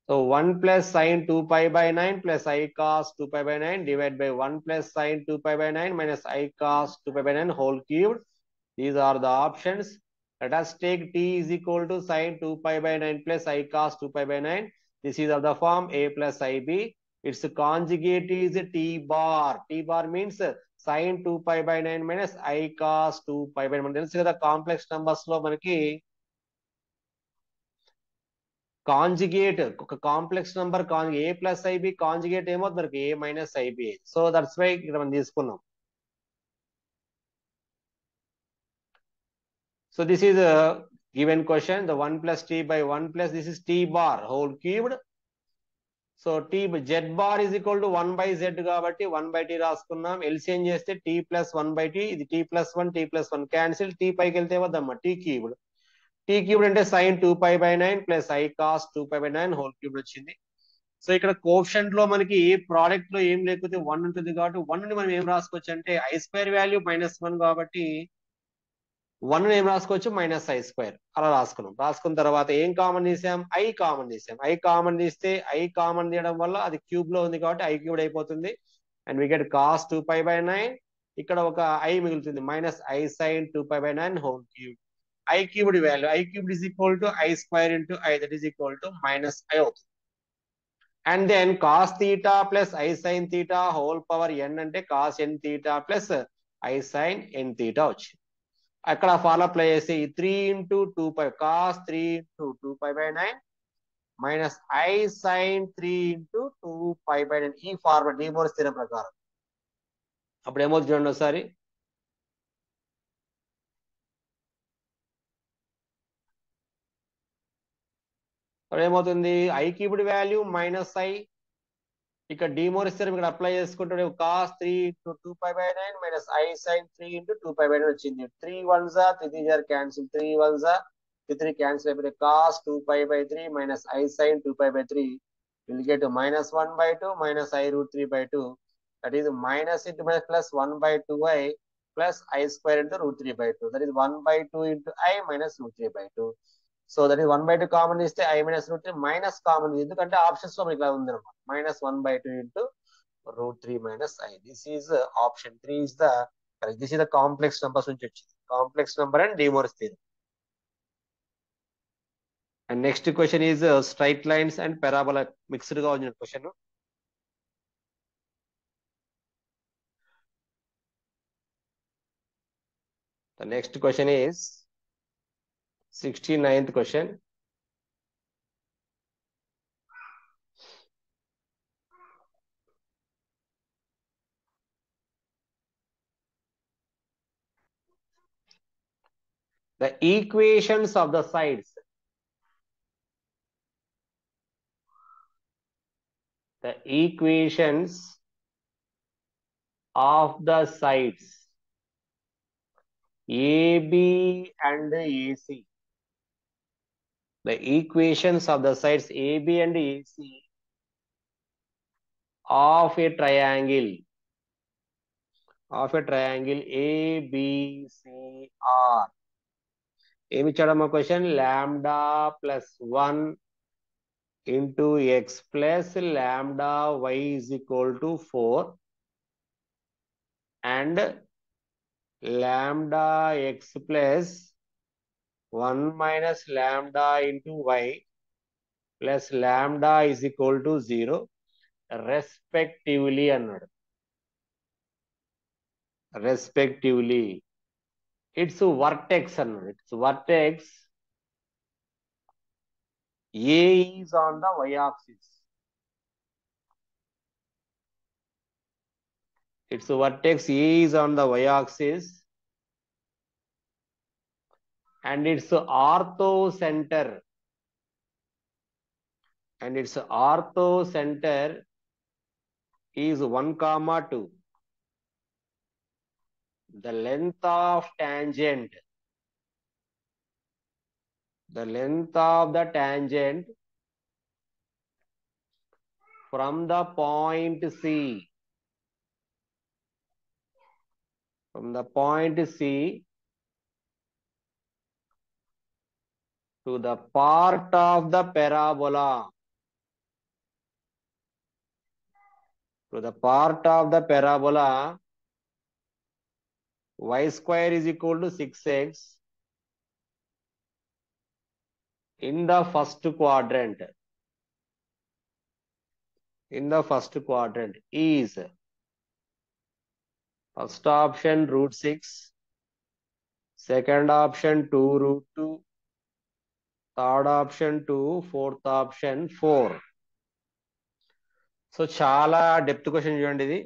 So 1 plus sin 2π/9 plus I cos 2π/9 divided by 1 plus sin 2π/9 minus I cos 2π/9 whole cubed. These are the options. Let us take t is equal to sin 2π/9 plus I cos 2π/9. This is of the form a plus ib. Its conjugate is t bar. T bar means sin 2π/9 minus I cos 2π/9. తెలుసు కదా complex numbers లో మనకి conjugate ఒక complex number A plus i B conjugate ఏమవుతుంది మనకి A minus i B. So that's why ఇక్కడ మనం తీసుకున్నాం. So this is a given question. The 1 plus t by 1 plus this is t bar whole cubed. So t z bar is equal to 1 by z కాబట్టి 1/t రాసుకున్నాం. LCM చేస్తే t plus 1/t ఇది t plus 1 t plus 1 cancel t పైకి వెళ్తే వద్దమ్మా t cubed. t cubed అంటే sin 2π/9 plus I cos 2π/9 whole cubed వచ్చింది. So ఇక్కడ కోఎఫిషియంట్ లో మనకి ప్రోడక్ట్ లో ఏం లేకపోతే 1 ఉంటుంది కాబట్టి 1 ని మనం ఏం రాసుకోవచ్చు అంటే I స్క్వేర్ వాల్యూ -1 కాబట్టి 1 ఏం రాసుకోవచ్చు -i² అలా రాసుకున్నాం. రాసుకున్న తర్వాత ఏం కామన్ తీసాం I కామన్ తీసాం. I కామన్ తీస్తే I కామన్ తీయడం వల్ల అది క్యూబ్ లో ఉంది కాబట్టి I క్యూబ్ అయిపోతుంది. And we get cos 2π/9. ఇక్కడ ఒక I మిగులుతుంది -I sin 2π/9 whole cube. I క్యూబ్డ్ వాల్యూ I క్యూబ్డ్ is equal to I² into I that is equal to -i అవుతుంది. And then cos theta plus I sin theta whole power n అంటే cos n theta plus I sin n theta వచ్చింది. అక్కడ formula apply చేసి 3 into 2π cos 3 into 2π/9 minus I sin 3 into 2π/9 ఈ formula De Moivre's theorem ప్రకారం. అప్పుడు ఏమవుతుంది చూడండి ఒకసారి. అప్పుడు ఏమవుతుంది I క్యూబ్డ్ వాల్యూ -i ఇక్కడ De Moivre's theorem ఇక్కడ అప్లై చేసుకుంటే cos 3 into 2π/9 minus I sin 3 into 2π/9 వచ్చింది. 3 1s are 3 3s are cancel 3 1s are 3 cancel by cos 2 pi by 3 minus I sin 2 pi by 3 will get minus 1 by 2 minus I root 3 by 2. That is minus into minus plus 1 by 2i plus I square into root 3 by 2. That is 1 by 2 into I minus root 3 by 2. So that is 1 by 2 common is I minus root 3 minus common. ఎందుకంటే options లో మనకి ఇలా ఉంది అనమాట. minus 1 by 2 into root 3 minus I. This is option 3 is the correct. This is the complex numbers నుంచి వచ్చింది. Complex number and De Moivre's theorem. And next question is straight lines and parabola mixed గా ఉన్న question. The next question is 69th question. The equations of the sides. The equations of the sides AB and AC. The equations of the sides AB and AC of a triangle ABCR. ఏమి ఇచ్చాడమ్మా question? Lambda plus 1 into x plus lambda y is equal to 4 and lambda x plus 1 minus lambda into y plus lambda is equal to 0 respectively అన్నాడు. Respectively. It's vertex అన్నాడు. It's vertex A is on the y-axis. Its vertex A is on the y-axis and its orthocenter is 1, 2. The length of the tangent from the point C to the part of the parabola y square is equal to 6x in the first quadrant is first option root 6, second option 2 root 2, third option 2, fourth option 4. So చాలా depth question చూడండి ఇది.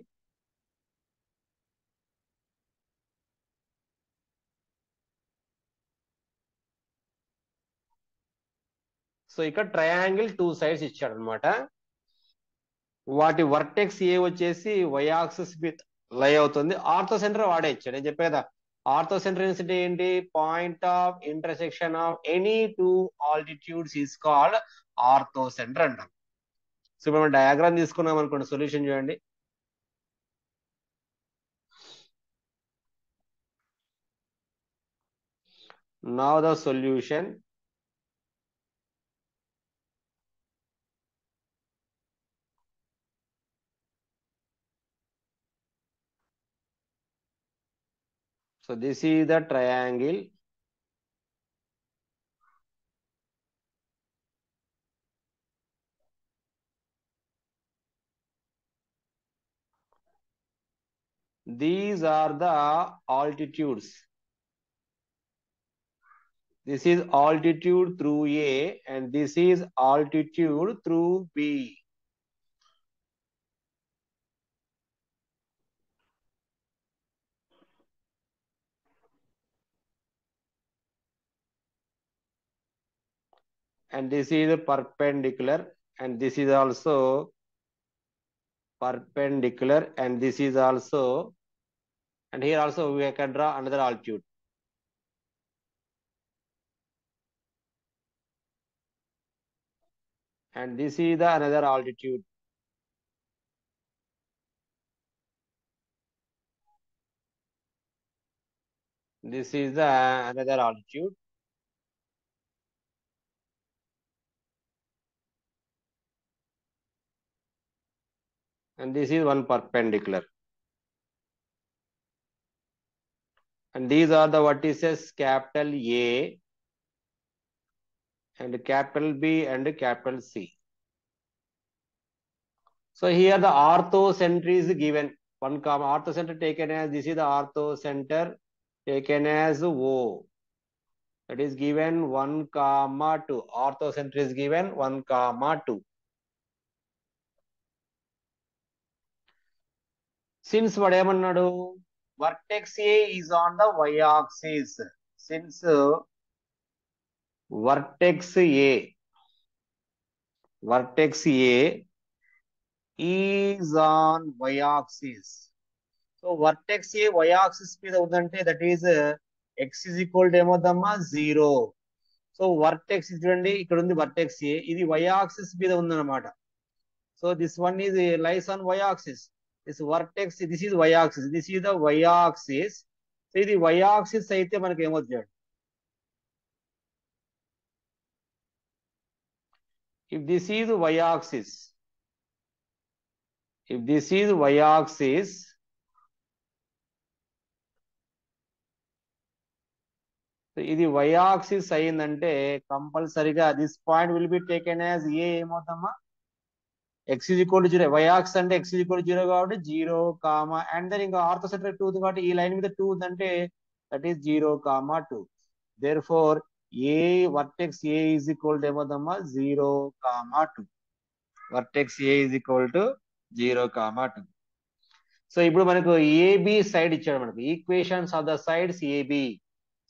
So ఇక్కడ triangle 2 sides ఇచ్చాడు అనమాట. వాటి vertex ఏ వచ్చేసి why axis మీద లై అవుతుంది. ఆర్థో సెంటర్ వాడే ఇచ్చాడు. నేను చెప్పే కదా ఆర్థో సెంటర్ అంటే ఏంటి? Point of intersection of any 2 altitudes is called ortho centre అంటాం. సో ఇప్పుడు మనం డయాగ్రామ్ తీసుకున్నాం అనుకోండి. సొల్యూషన్ చూడండి. Now the solution. So this is the triangle. These are the altitudes. This is altitude through A and this is altitude through B. And this is perpendicular and this is also perpendicular and this is also, and here also we can draw another altitude. and this is the another altitude. This is the another altitude. And this is one perpendicular. And these are the vertices capital A and capital B and capital C. So here the orthocenter is given. One comma orthocenter taken as, this is the orthocenter taken as O. That is given 1, 2. Orthocenter is given 1, 2. Since whatever vertex A is on the y-axis. Since vertex A is on y-axis. So vertex A y-axis మీద ఉందంటే that is x is equal to ఏమవుతుందమ్మా 0. So vertex చూడండి ఇక్కడ ఉంది vertex ఏ, ఇది y-axis మీద ఉందన్నమాట. So this one is lies on y-axis. This vertex, this is y-axis. This is the y-axis. So ఇది y-axis అయితే మనకి ఏమవుతుంది? If this is y-axis, so ఇది y-axis అయిందంటే కంపల్సరీగా this point will be taken as A ఏమవుతామా x is equal to 0. y-axis అంటే x is equal to 0 కాబట్టి 0, అండ్ దెన్ ఇంకా ఆర్థోసెంట్రిక్ 2 ఉంది కాబట్టి ఈ లైన్ మీద 2 ఉందంటే that is 0, 2. Therefore a vertex A is equal to ఏమవుతామా 0, 2. Vertex A is equal to 0, 2. So ఇప్పుడు మనకు ఏబి సైడ్ ఇచ్చాడు మనకు equations of the sides AB.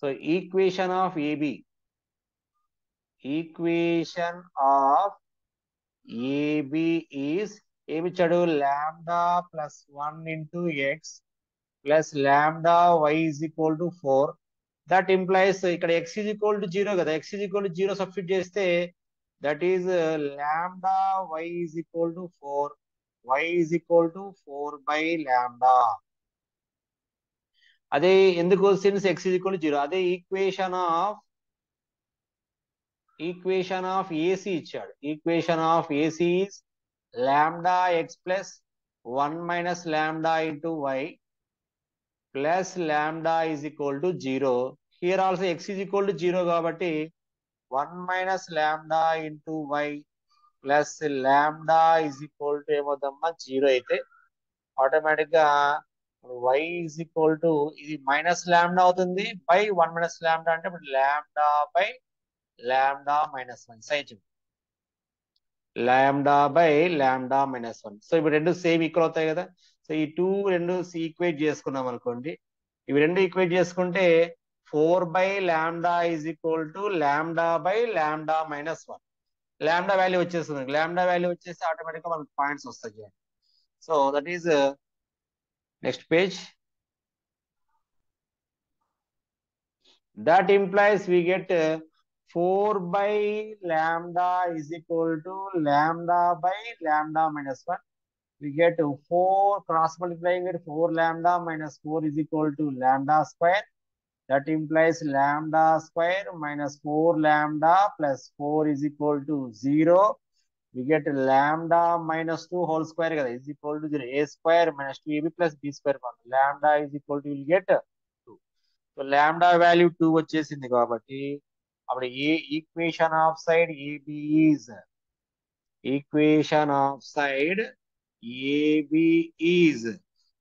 So equation of AB, equation of AB is ఏమిచ్చాడు lambda plus 1 into x plus lambda y is equal to 4. That implies ఇక్కడ x is equal to 0 కదా, x is equal to 0 substitute చేస్తే that is lambda y is equal to 4, y is equal to 4 by lambda. అదే ఎందుకు since x is equal to 0. అదే equation of AC ఇచ్చాడు. Equation of AC is lambda x plus 1 minus lambda into y plus lambda is equal to 0. Here also x is equal to 0 కాబట్టి 1 minus lambda into y plus lambda is equal to ఏమవుతుందమ్మా 0 అయితే automatic గా y is equal to ఇది minus lambda అవుతుంది by 1 minus lambda అంటే ఇప్పుడు lambda by lambda minus 1 size lambda by lambda minus 1. So ఇప్పుడు రెండు same equal అవుతాయి కదా. సో ఈ రెండు ఈక్వేట్ చేసుకున్నాం అనుకోండి. ఇవి రెండు ఈక్వేట్ చేసుకుంటే 4 by lambda is equal to lambda by lambda minus 1. Lambda value వచ్చేస్తుంది. లాంబ్డా వాల్యూ వచ్చేసి ఆటోమేటిక్ గా మనకు పాయింట్స్ వస్తాయి. So that is next page. That implies we get 4 by lambda is equal to lambda by lambda minus 1. We get 4 cross multiplying with 4 lambda minus 4 is equal to lambda square. That implies lambda square minus 4 lambda plus 4 is equal to 0. We get lambda minus 2 whole square is equal to 0. A square minus 2ab plus b square. Lambda is equal to, you will get 2. So lambda value 2 వచ్చేసింది కాబట్టి అప్పుడు a equation of side AB is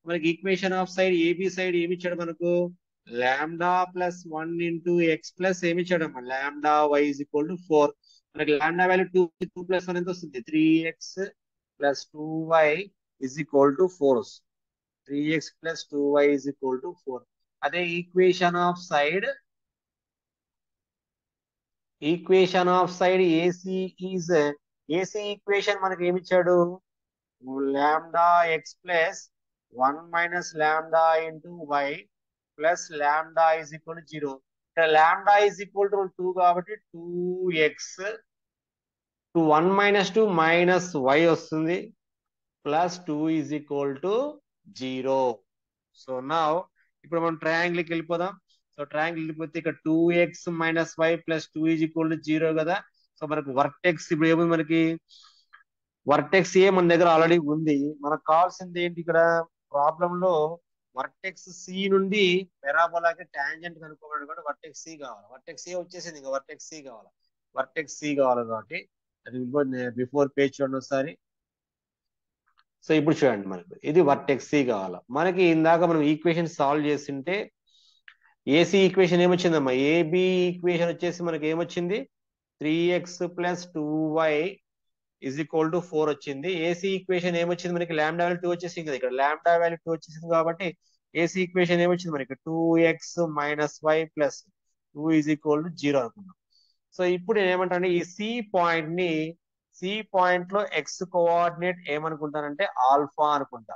మనకి equation of side AB side ఏమి ఇచ్చాడు మనకు lambda plus 1 into x plus ఏమి ఇచ్చాడు అమ్మా lambda y is equal to 4. మనకి లాంబ్డా వాల్యూ 2 ప్లస్ 1 ఎంత వస్తుంది 3x plus 2y is equal to 4. 3x plus 2y is equal to 4. అదే equation of side AC is AC equation మనకి ఏమి ఇచ్చాడు lambda x plus 1 minus lambda into y plus lambda is equal to 0. ఇక్కడ lambda is equal to 2 కాబట్టి 2x 1 - 2 - y వస్తుంది plus 2 is equal to 0. So నా ఇప్పుడు మనం ట్రయాంగిల్కి వెళ్ళిపోదాం. సో ట్రయాంగిల్ వెళ్ళిపోతే ఇక్కడ 2x - y plus 2 is equal to 0 కదా. సో మనకు వర్టెక్స్ ఇప్పుడు ఏముంది, మనకి వర్టెక్స్ ఏ మన దగ్గర ఆల్రెడీ ఉంది. మనకు కావాల్సింది ఏంటి ఇక్కడ ప్రాబ్లం లో, వర్టెక్స్ సి నుండి పెరాబోలాకి టాంజెంట్ కనుక్కోవడం కూడా వర్టెక్స్ సి కావాలి. వర్టెక్స్ సి వచ్చేసింది, ఇంకా వర్టెక్స్ సి కావాలి. వర్టెక్స్ సి కావాలి కాబట్టి అది బిఫోర్ పేజ్ చూడండి ఒకసారి. సో ఇప్పుడు చూడండి, మనకు ఇది వర్టెక్స్ సి కావాలి. మనకి ఇందాక మనం ఈక్వేషన్ సాల్వ్ చేస్తుంటే ఏసీ ఈక్వేషన్ ఏమొచ్చిందమ్మా, ఏబి ఈక్వేషన్ వచ్చేసి మనకి ఏమొచ్చింది, 3x + 2y is equal to 4 వచ్చింది. ఏసీ ఈక్వేషన్ ఏమొచ్చింది మనకి, లాంబ్డా వాల్యూ 2 వచ్చేసింది కదా. ఇక్కడ లాంబ్డా వాల్యూ 2 వచ్చేసింది కాబట్టి ఏసీ ఈక్వేషన్ ఏమొచ్చింది మనకి, 2x - y plus 2 is equal to 0 అనుకున్నాం. సో ఇప్పుడు నేను ఏమంటాను, ఈ సి పాయింట్ లో ఎక్స్ కోఆర్డినేట్ ఏమనుకుంటానంటే ఆల్ఫా అనుకుంటా.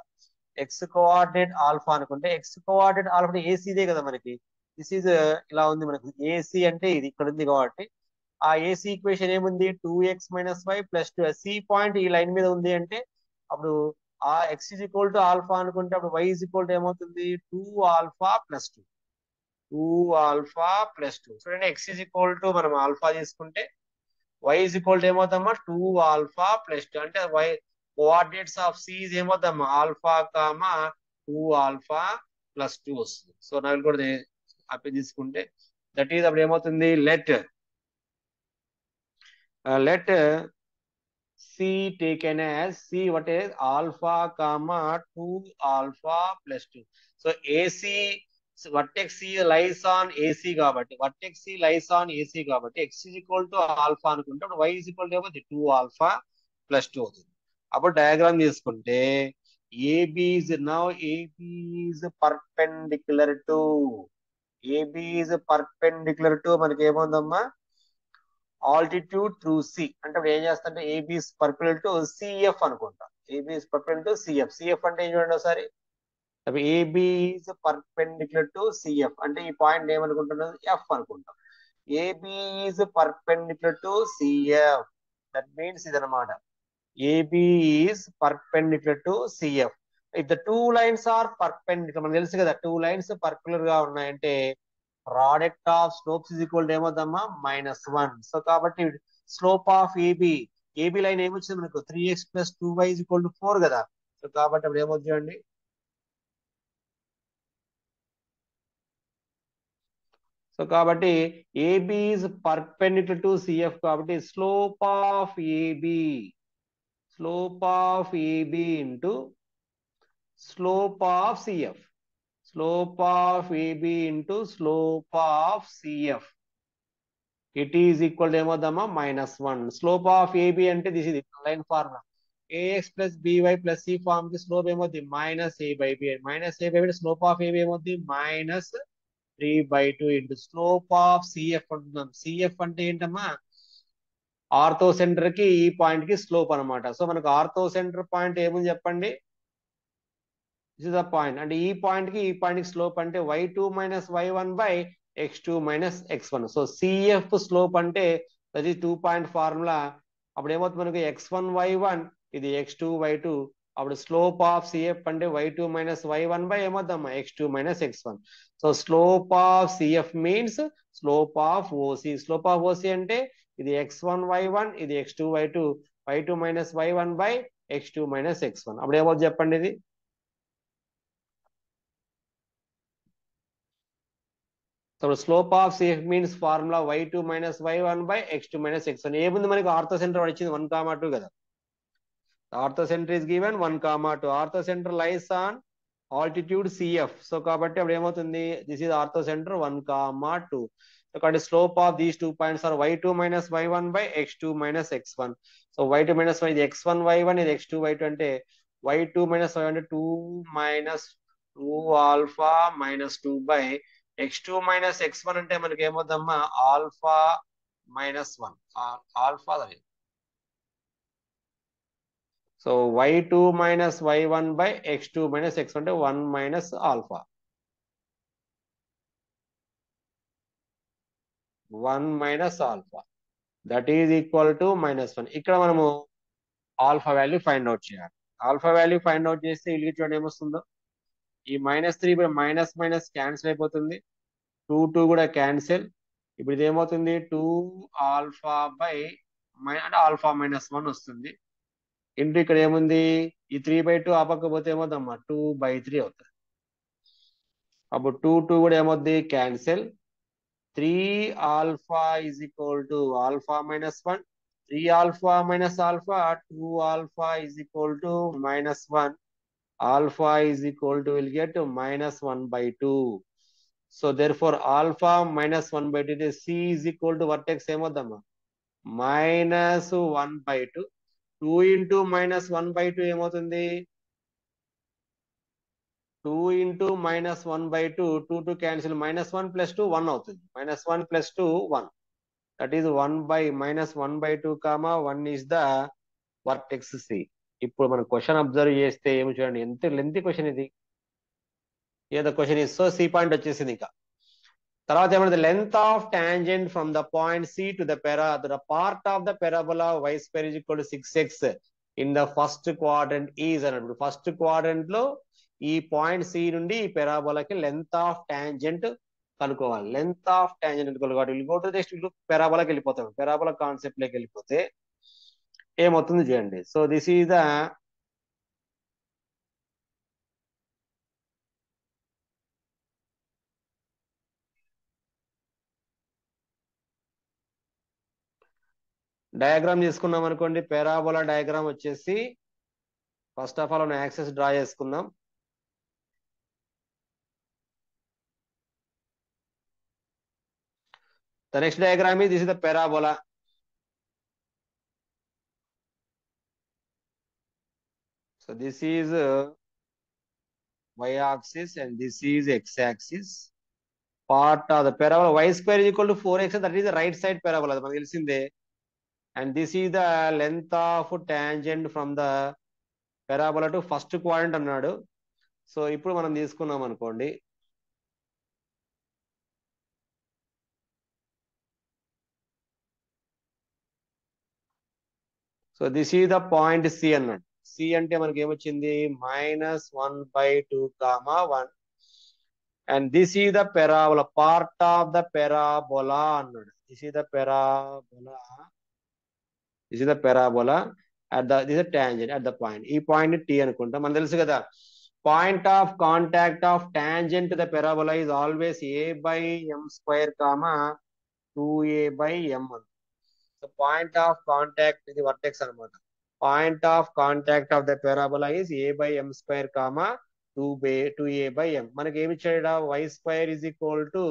ఎక్స్ కోఆర్డినేట్ ఆల్ఫా అనుకుంటే, ఎక్స్ కోఆర్డినేట్ ఆల్ఫా ఏసీదే కదా మనకి. దిస్ ఈజ్ ఇలా ఉంది మనకి, ఏసీ అంటే ఇది ఇక్కడ ఉంది కాబట్టి ఆ ఏసీ ఈక్వేషన్ ఏముంది, 2x - y plus 2. C point ఈ లైన్ మీద ఉంది అంటే అప్పుడు ఆ x is equal to alpha అనుకుంటే అప్పుడు y ఈజ్ ఈక్వల్ టు ఏమవుతుంది, 2α + 2. 2α + 2. చూడండి, ఎక్స్ ఈజ్ ఈక్వల్ టు మనం ఆల్ఫా తీసుకుంటే y ఈజ్ ఈక్వల్ టు ఏమవుతామా, 2α + 2. అంటే y coordinates of C is ఏమవుతామా, ఆల్ఫా కామా 2α + 2 వస్తుంది. సో నాకు కూడా అప్లై తీసుకుంటే దట్ ఈజ్ అప్పుడు ఏమవుతుంది, let C taken as C what is alpha comma 2α + 2. So AC vertex C lies on AC కాబట్టి vertex C lies on AC కాబట్టి x is equal to alpha అనుకుంటే అప్పుడు y is equal to 2α + 2 అవుతుంది. అప్పుడు diagram తీసుకుంటే AB is now AB is perpendicular to మనకి ఏముందమ్మా, altitude through C. అంటే ఇప్పుడు ఏం చేస్తా, ఏబి పర్పెండిక్యులర్ టు సిఎఫ్ అనుకుంటా. AB perpendicular to CF. CF అంటే ఏం చూడండి ఒకసారి, ఏబి పర్పెండిక్యులర్ టు సిఎఫ్ అంటే ఈ పాయింట్ ఏమనుకుంటున్నది, ఎఫ్ అనుకుంటాం. AB perpendicular to CF, that means ఇదనమాట. AB perpendicular to CF. If the two lines are perpendicular, మనకు తెలుసు కదా, టూ లైన్స్ పర్పెండిక్యులర్ గా ఉన్నాయంటే product of slopes is equal to ఏమవుతామా, -1. సో కాబట్టి స్లోప్ ఆఫ్ ఏబి లైన్ ఏమొచ్చింది మనకు, 3x + 2y is equal to 4 కదా. సో కాబట్టి అప్పుడు ఏమవుతుంది చూడండి, సో కాబట్టి AB is perpendicular to CF కాబట్టి slope of AB into slope of CF. slope of AB into slope of CF. It is equal to ఏమవుతామా, -1. Slope of AB అంటే this ఇది line formula. AX + BY + C form కి slope ఏమవుతుంది, -a/b. -a/b slope of AB ఏమవుతుంది, -3/2 into slope of CF అంటున్నాం. CF అంటే ఏంటమ్మా, ortho centre కి ఈ పాయింట్ కి స్లోప్ అనమాట. సో మనకు ఆర్థో సెంటర్ పాయింట్ ఏముంది చెప్పండి, దిస్ ఇస్ ద పాయింట్. అంటే ఈ పాయింట్ కి స్లోప్ అంటే y2 - y1 / x2 - x1. So CF slope అంటే అది 2 పాయింట్ ఫార్ములా. అప్పుడు ఏమవుతుంది మనకి, x1 y1 ఇది x2 y2. అప్పుడు స్లోప్ ఆఫ్ సిఎఫ్ అంటే y2 - y1 ఏమవుతామా, x2 - x1. So slope of CF means slope of OC. Slope of OC అంటే ఇది x1 y1 ఇది x2 y2, y2 - y1 x2 - x1. అప్పుడు ఏమవుతుంది చెప్పండి, ఇది so slope of CF means formula y2 - y1 x2 - x1. ఏముంది మనకి, ortho centre వచ్చింది 1, 2 కదా. Ortho centre is given 1, 2. Ortho centre lies on altitude CF. So కాబట్టి అప్పుడు ఏమవుతుంది, దిస్ ఇస్ ఆర్థో సెంటర్ 1, 2. కాబట్టి slope of these 2 points are y2 - y1 x2 - x1. So y2 - y ఇది x1 y1 ఇది x2 y2 అంటే y2 - y అంటే 2 - 2α - 2 x2 - x1 అంటే మనకి ఏమవుతుందమ్మా, alpha -1 alpha. So y2 - y1 x2 - x1 అంటే 1 - alpha, 1 - alpha. That is equal to -1. ఇక్కడ మనము alpha value find out చేయాలి. ఆల్ఫా వాల్యూ ఫైండ్ అవుట్ చేస్తే ఇల్లు చూడండి ఏమొస్తుందో. ఈ -3 మైనస్ మైనస్ క్యాన్సిల్ అయిపోతుంది. 2 కూడా క్యాన్సిల్. ఇప్పుడు ఇది ఏమవుతుంది, 2 ఆల్ఫా బై అంటే ఆల్ఫా -1 వస్తుంది. ఇంటూ ఇక్కడ ఏముంది, ఈ 3/2 ఆ పక్క పోతే ఏమవుతుందమ్మా, 2/3 అవుతుంది. అప్పుడు 2 కూడా ఏమవుద్ది, cancel. 3 alpha is equal to alpha -1. 3 alpha minus alpha, 2 alpha is equal to -1. Alpha is equal to, will get -1/2. So therefore alpha -1/2 is C is equal to vertex ఏమవుద్దమ్మా, -1/2. 2 into -1/2 ఏమవుతుంది, 2 into -1/2, 2 cancel, -1 + 2 1 అవుతుంది. -1 + 2 1. That is 1/2, 1 is the vertex C. ఇప్పుడు మనం question observe చేస్తే ఏమి చూడండి, ఎంత lengthy question ఇది. ఏదో question is so C point వచ్చేసింది. ఇంకా తర్వాత ఏమంటే length of tangent from the point C to the part of the parabola y² = 6x in the first quadrant is అన్నప్పుడు, ఫస్ట్ క్వాడ్రంట్ లో ఈ పాయింట్ సి నుండి ఈ పెరాబోలాకి లెంత్ ఆఫ్ టాంజెంట్ కనుక్కోవాలి. లెంత్ ఆఫ్ టాంజెంట్ కనుక్కోవాలి. నెక్స్ట్ పెరాబోలాకి వెళ్ళిపోతాం. పెరాబోలా కాన్సెప్ట్ లోకి వెళ్ళిపోతే ఏమవుతుంది చూడండి. So this is the diagram తీసుకున్నాం అనుకోండి. పెరాబోలా డయాగ్రామ్ వచ్చేసి ఫస్ట్ ఆఫ్ ఆల్ మనం యాక్సెస్ డ్రా చేసుకుందాం. The next diagram is, this is the parabola. So this is y-axis and this is x-axis. Part of the parabola y² = 4x, that is the right side parabola. And this is the length of tangent from the parabola to first quadrant అన్నాడు. So ఇప్పుడు మనం తీసుకున్నాం అనుకోండి. So this is the point C అన్నాడు. C అంటే మనకి ఏమొచ్చింది, -1/2, 1. And this is the parabola, part of the parabola అన్నాడు. This is the parabola. This is the parabola at the, this is a tangent at the point. ఈ point tea అనుకుంటాం. మనకు తెలుసు కదా, point of contact of tangent to the parabola is always a/m², 2a/m. So point of contact ఇది vertex అన్నమాట. Point of contact of the parabola is a/m², 2a/m. మనకి ఏమి ఇచ్చాడు, y² =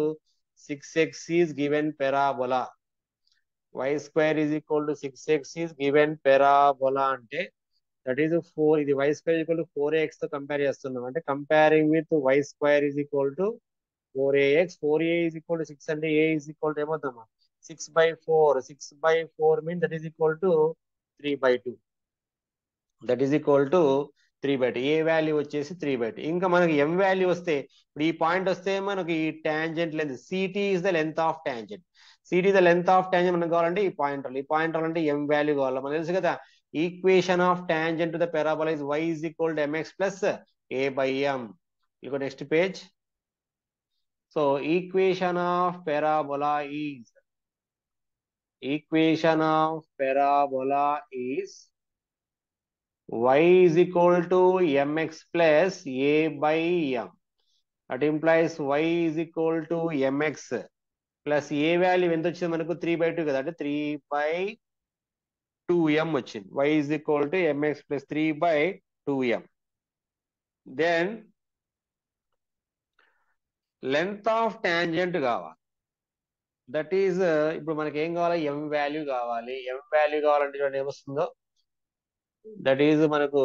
6x is given parabola. y² = 6x is given parabola అంటే that is 4. ఇది y² = 4ax తో compare చేస్తున్నాం. అంటే comparing with y² = 4ax. 4a = 6 అంటే a = ఏమవుతామా, 6/4. 6/4 means that is equal to 3/2. That is equal to 3/2. A value వచ్చేసి 3/2. ఇంకా మనకి m value వస్తే, ఇప్పుడు ఈ పాయింట్ వస్తే మనకి ఈ tangent length CT is the length of tangent. CT the length of tangent మనకు కావాలంటే ఈ పాయింట్ అంటే m వాల్యూ కావాలి. మనకు తెలుసు కదా, equation of tangent to the parabola is y = mx + a/m. ఇక next page. So equation of parabola is y = mx + a/m. That implies y = mx plus a value ఎంత వచ్చింది మనకు, 3/2 కదా, అంటే 3/2m వచ్చింది. y = mx + 3/2m. Then length of tangent కావాలి. That is ఇప్పుడు మనకి ఏం కావాలి, m వాల్యూ కావాలి. m వాల్యూ కావాలంటే చూడండి ఏమొస్తుందో. దట్ ఈజ్ మనకు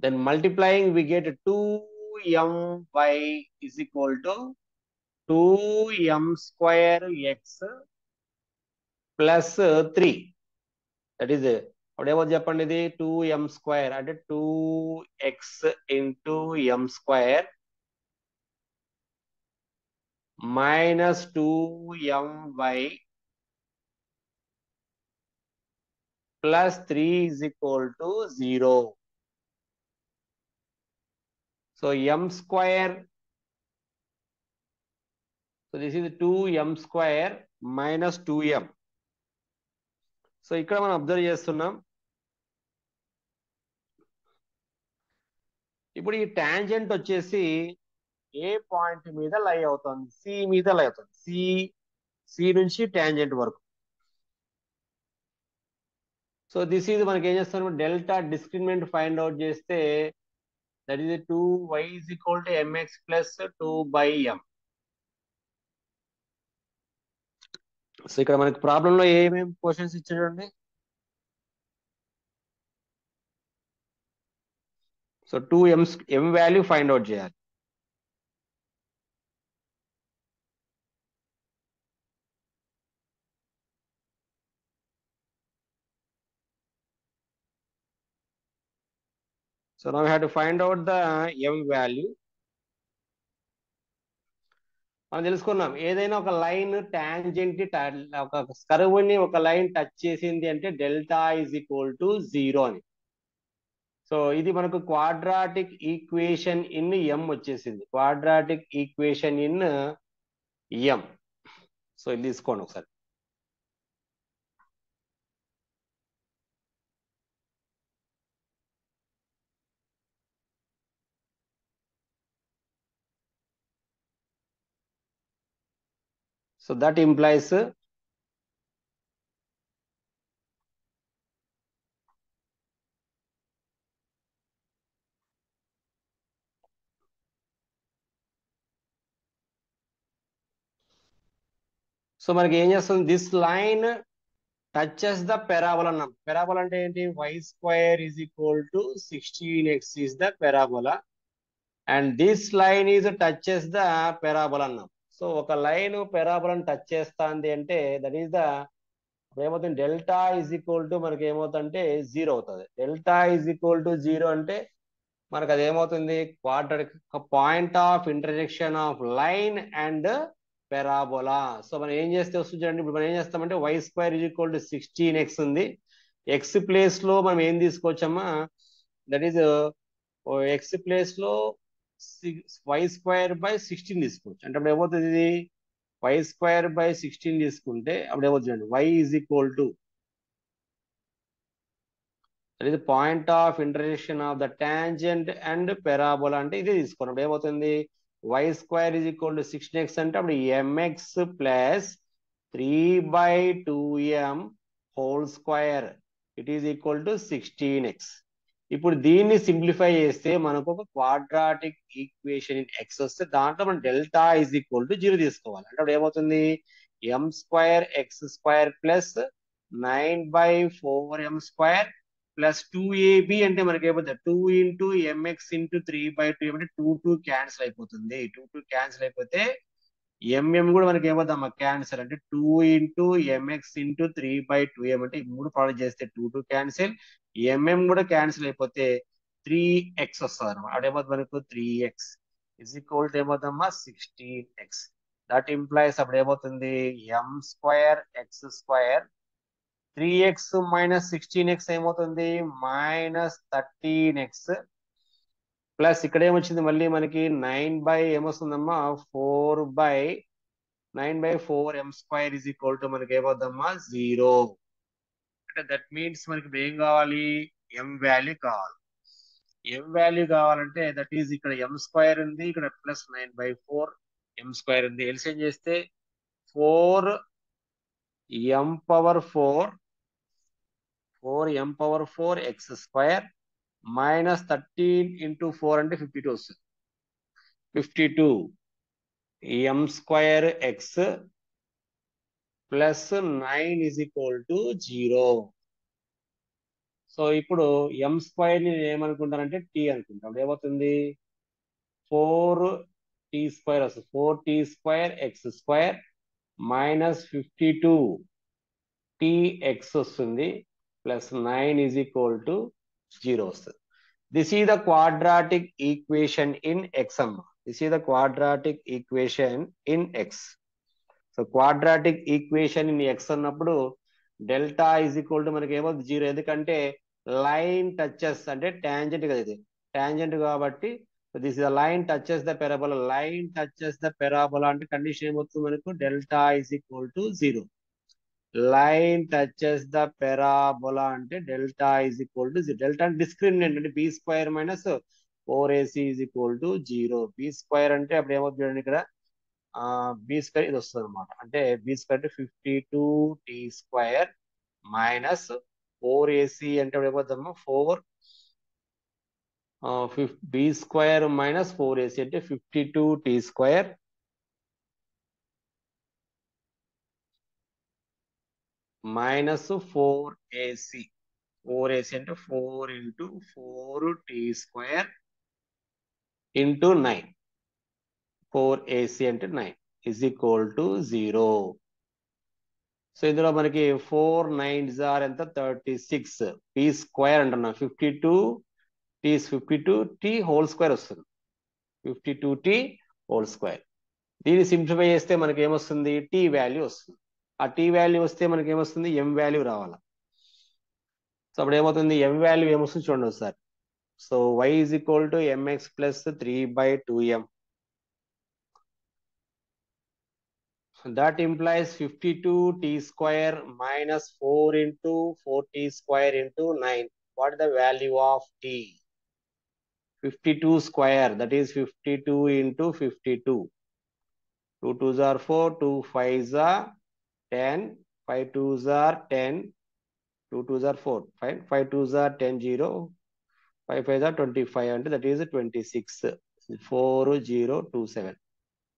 then multiplying we get 2m/, is equal to 2m² x plus 3. That is అప్పుడు ఏమో చెప్పండి, ఇది 2m² అంటే 2x into m² minus 2my plus 3 is equal to 0. So m square, so this is 2m square minus 2m. So ఇక్కడ మనం observe చేస్తున్నాం, ఇప్పుడు ఈ టాంజెంట్ వచ్చేసి ఏ పాయింట్ మీద లై అవుతుంది, సి మీద లై అవుతుంది, సి నుంచి టాంజెంట్ వరకు. సో దిస్ ఈజ్ మనకి ఏం చేస్తాం, డెల్టా డిస్క్రిమినెంట్ ఫైండ్ అవుట్ చేస్తే that is 2y is equal to mx plus 2/m. సో ఇక్కడ మనకి ప్రాబ్లం లో ఏమేమి క్వశ్చన్స్ ఇచ్చాడండి. So 2m value find out చేయాలి. So now we have to find out the m value. మనం తెలుసుకున్నాం, ఏదైనా ఒక లైన్ టాంజెంట్ ఒక కర్వ్ ని ఒక లైన్ టచ్ చేసింది అంటే డెల్టా ఈజ్ ఈక్వల్ టు 0 అని. సో ఇది మనకు క్వాడ్రాటిక్ ఈక్వేషన్ ఇన్ ఎం వచ్చేసింది, quadratic equation in M. So ఇది తీసుకోండి ఒకసారి. సో దట్ ఇంప్లైస్ సో మనకి ఏం చేస్తుంది, this line touches the parabola అన్నాం. పెరాబోలా అంటే ఏంటి, y square is equal to 16x is the parabola and this line is touches the parabola అన్నాం. సో ఒక లైన్ పెరాబోలాని టచ్ చేస్తుంది అంటే దట్ ఈస్ ద ఏమవుతుంది, డెల్టా ఈజ్ ఈక్వల్ టు మనకి ఏమవుతుందంటే 0 అవుతుంది. డెల్టా ఈజ్ ఈక్వల్ టు 0 అంటే మనకు అది ఏమవుతుంది, quadratic point of intersection of line and parabola. So మనం ఏం చేస్తే వస్తుంది చూడండి, ఇప్పుడు మనం ఏం చేస్తామంటే y square is equal to 16x ఉంది, x ప్లేస్ లో మనం ఏం తీసుకోవచ్చమ్మా, దట్ ఈస్ x ప్లేస్ లో y స్క్వేర్ బై 16 తీసుకోవచ్చు. అంటే అప్పుడు ఏమవుతుంది, ఇది y స్క్వేర్ బై 16 తీసుకుంటే అప్పుడు ఏమవుతుంది చూడండి, y is equal to that is point of intersection of the tangent and parabola అంటే ఇదే తీసుకున్నప్పుడు ఏమవుతుంది, y square is equal to 16x అంటే అప్పుడు mx plus 3/2m whole square it is equal to 16x. ఇప్పుడు దీన్ని సింప్లిఫై చేస్తే మనకు ఒక క్వాడ్రాటిక్ ఈక్వేషన్ ఇన్ ఎక్స్ వస్తే దాంట్లో మనం డెల్టా ఈజ్ ఈక్వల్ టు 0 తీసుకోవాలి. అంటే అప్పుడు ఏమవుతుంది, m square x square plus 9/4m square plus 2ab అంటే మనకి ఏమవుతుంది 2 ఇంటూ mx ఇంటూ 3/2 అంటే 2 క్యాన్సిల్ అయిపోతుంది. 2 క్యాన్సిల్ అయిపోతే కూడా మనకి ఏమవుతాం క్యాన్సిల్, అంటే 2 ఇంటూ mx ఇంటూ 3/2m అంటే 3 ప్రోడక్ట్ చేస్తే 2 క్యాన్సిల్, కూడా క్యాన్సిల్ అయిపోతే 3x వస్తుంది అనమాట. అదేమవుతుంది మనకు 3x ఇజ్ ఈక్వల్ టు ఏమవుతామా 16x. దట్ ఇంప్లైస్ అప్పుడు ఏమవుతుంది, m square x square 3x minus 16x ఏమవుతుంది -13x ప్లస్ ఇక్కడ ఏమొచ్చింది మళ్ళీ మనకి 9 ఏమొస్తుందమ్మా 9/4m square is equal to మనకి ఏమవుతుందమ్మా 0. అంటే దట్ మీన్స్ మనకి ఏం కావాలి, m వాల్యూ కావాలి. m వాల్యూ కావాలంటే దట్ ఈజ్ ఇక్కడ m స్క్వేర్ ఉంది, ఇక్కడ ప్లస్ 9/4m స్క్వేర్ ఉంది. ఎల్సిఎం చేస్తే 4m power 4 x square minus 13 into 4 అంటే 52 వస్తుంది. 52 m square x plus 9 is equal to 0. So ఇప్పుడు m స్క్వేర్ ని ఏమనుకుంటానంటే t అనుకుంటాం. అప్పుడు ఏమవుతుంది 4t స్క్వేర్ వస్తుంది, 4t square x square minus 52tx వస్తుంది ప్లస్ 9 ఈజ్ ఈక్వల్ టు 0 వస్తుంది. This is the quadratic equation in x అమ్మ. This is the quadratic equation in x. So quadratic equation in x అన్నప్పుడు delta is equal to మనకి ఏమో 0, ఎందుకంటే line touches అంటే tangent కదా, ఇది టాంజెంట్ కాబట్టి this is the line touches the parabola. Line touches the parabola అంటే condition ఏమవుతుంది మనకు, delta is equal to 0. Line touches the parabola అంటే delta is equal to 0. Delta అంటే డిస్క్రిమినెంట్ అంటే b square minus 4ac is equal to 0. B square అంటే అప్పుడు ఏమవుతుంది చూడండి, ఇక్కడ బి స్క్వేర్ ఇది వస్తుంది అనమాట. అంటే బి స్క్వేర్ అంటే 52t² మైనస్ 4ac అంటే ఏమవుతాము 4 బి స్క్వేర్ మైనస్ 4ac అంటే 52t² మైనస్ 4ac. 4ac అంటే 4 ఇంటూ 4t² ఇంటూ 9. 4ac అంటే 9 ఈజ్ ఈక్వల్ టు 0. సో ఇందులో మనకి 4 9s ఆర్ ఎంత 36. పీ స్క్వేర్ అంటున్నాం, 52t హోల్ స్క్వేర్ వస్తుంది, 52t హోల్ స్క్వేర్. దీన్ని సింప్లిఫై చేస్తే మనకి ఏమొస్తుంది, టీ వాల్యూ వస్తుంది. ఆ టీ వాల్యూ వస్తే మనకి ఏమొస్తుంది, ఎం వాల్యూ రావాలి. సో అప్పుడు ఏమవుతుంది, ఎం వాల్యూ ఏమొస్తుంది చూడండి ఒకసారి. So y is equal to mx plus 3/2m. That implies 52t² minus 4 into 4t² into 9. What is the value of t? 52 square, that is 52 into 52. 2 2s are 4, 2 5s are 10, 5 2s are 10, 2 2s are 4, 5 2s are 10, 0, 5 5s are 25, and that is 26. 4027.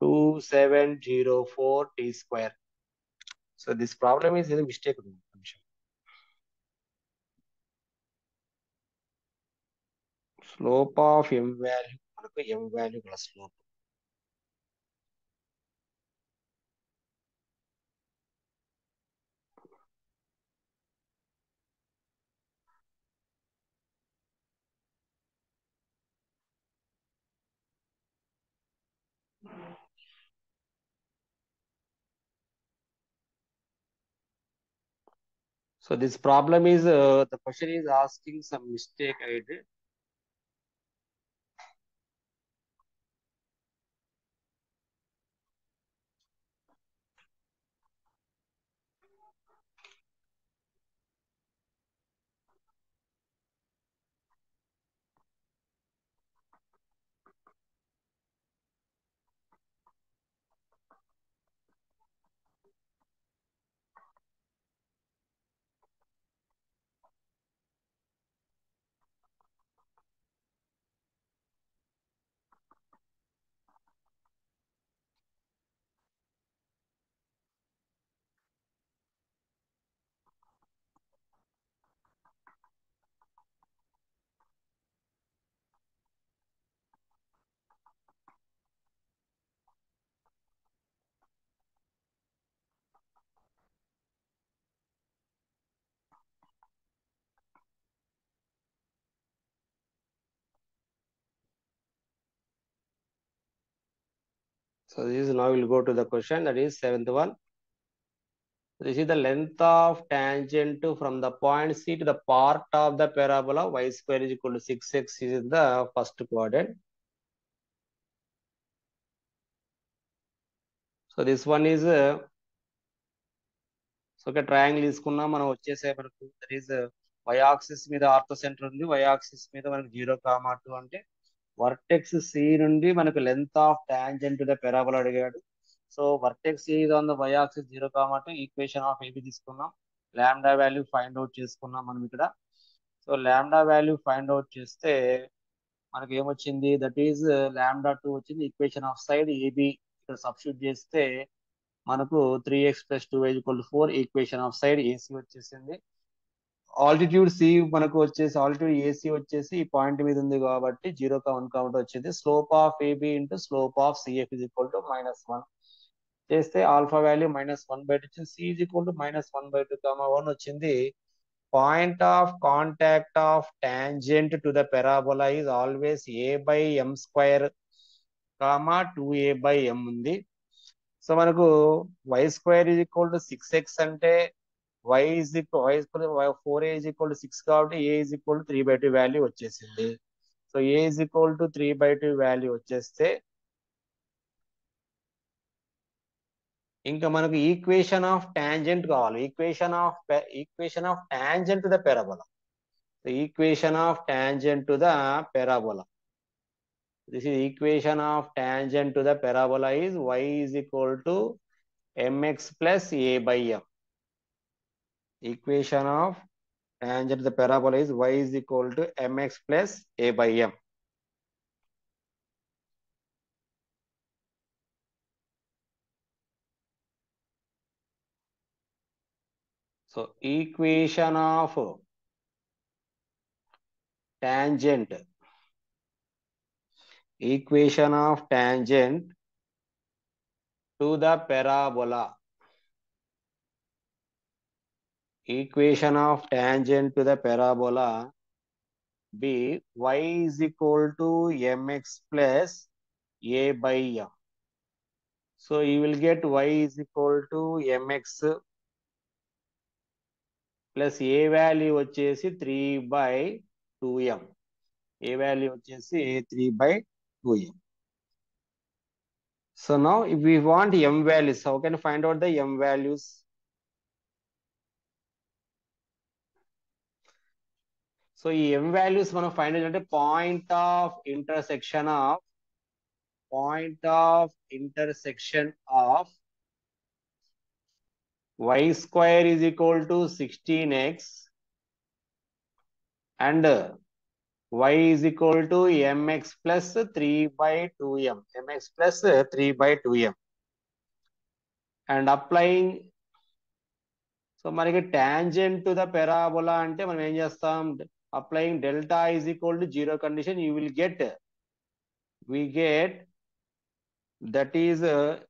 2704t². So this problem is a mistake. Slope of m value, m value plus slope. So this problem is the question is asking some mistake I did. So this is, now we'll go to the question, that is 7th one. This is the length of tangent from the point C to the part of the parabola y square is equal to 6x is in the first quadrant. So this one is so okay, triangle తీసుకున్నా మనం వచ్చేసే మనకు that is y axis మీద orthocentre ఉంది, y axis మీద మనకు 0,2 అంటే vertex C నుండి మనకు length of tangent to the parabola అడిగాడు. So vertex C is on the y axis 0,2. Equation of AB తీసుకున్నాం, లాంబ్డా వాల్యూ ఫైండ్ అవుట్ చేసుకున్నాం మనం ఇక్కడ. So lambda value find out చేస్తే మనకి ఏమొచ్చింది, దట్ ఈస్ λ2 వచ్చింది. ఈక్వేషన్ ఆఫ్ సైడ్ ఏబి ఇక్కడ సబ్స్టిట్యూట్ చేస్తే మనకు 3x + 2y = 4. Equation of side AC వచ్చేసింది. ఆల్టిట్యూడ్ సి మనకు వచ్చేసి ఆల్టిట్యూడ్ ఏసీ వచ్చేసి ఈ పాయింట్ మీద ఉంది కాబట్టి 0,1 కాబట్టి వచ్చింది. Slope of AB into slope of CF is equal to -1 చేస్తే ఆల్ఫా వాల్యూ -1/2 వచ్చింది. సి ఇజ్ ఈక్వల్ టు -1/2, 1 వచ్చింది. Point of contact of tangent to the parabola is always a/m². Comma 2a/m ఉంది. సో మనకు y² = 6x అంటే y 4a = 6 కాబట్టి a = 3/2 value వచ్చేసింది. So a = 3/2 value వచ్చేస్తే ఇంకా మనకు ఈక్వేషన్ ఆఫ్ టాంజెంట్ కావాలి. Equation of tangent to the parabola. Equation of tangent to the parabola. This is equation of tangent to the parabola is y = mx plus a/m. Equation of tangent to the parabola is y = mx plus a/m. So equation of tangent. Equation of tangent to the parabola. Equation of tangent to the parabola be y = mx plus a/m. So you will get y = mx plus a value వచ్చేసి 3/2m. A value వచ్చేసి 3/2m. So now if we want m values, how can we find out the m values? So ఈ m values మనం find out అంటే point of intersection of y² = 16x and y = mx plus 3/2m. mx plus 3/2m. And applying, so మనకి tangent to the parabola అంటే మనం ఏం చేస్తాం, applying delta = 0 condition you will get that is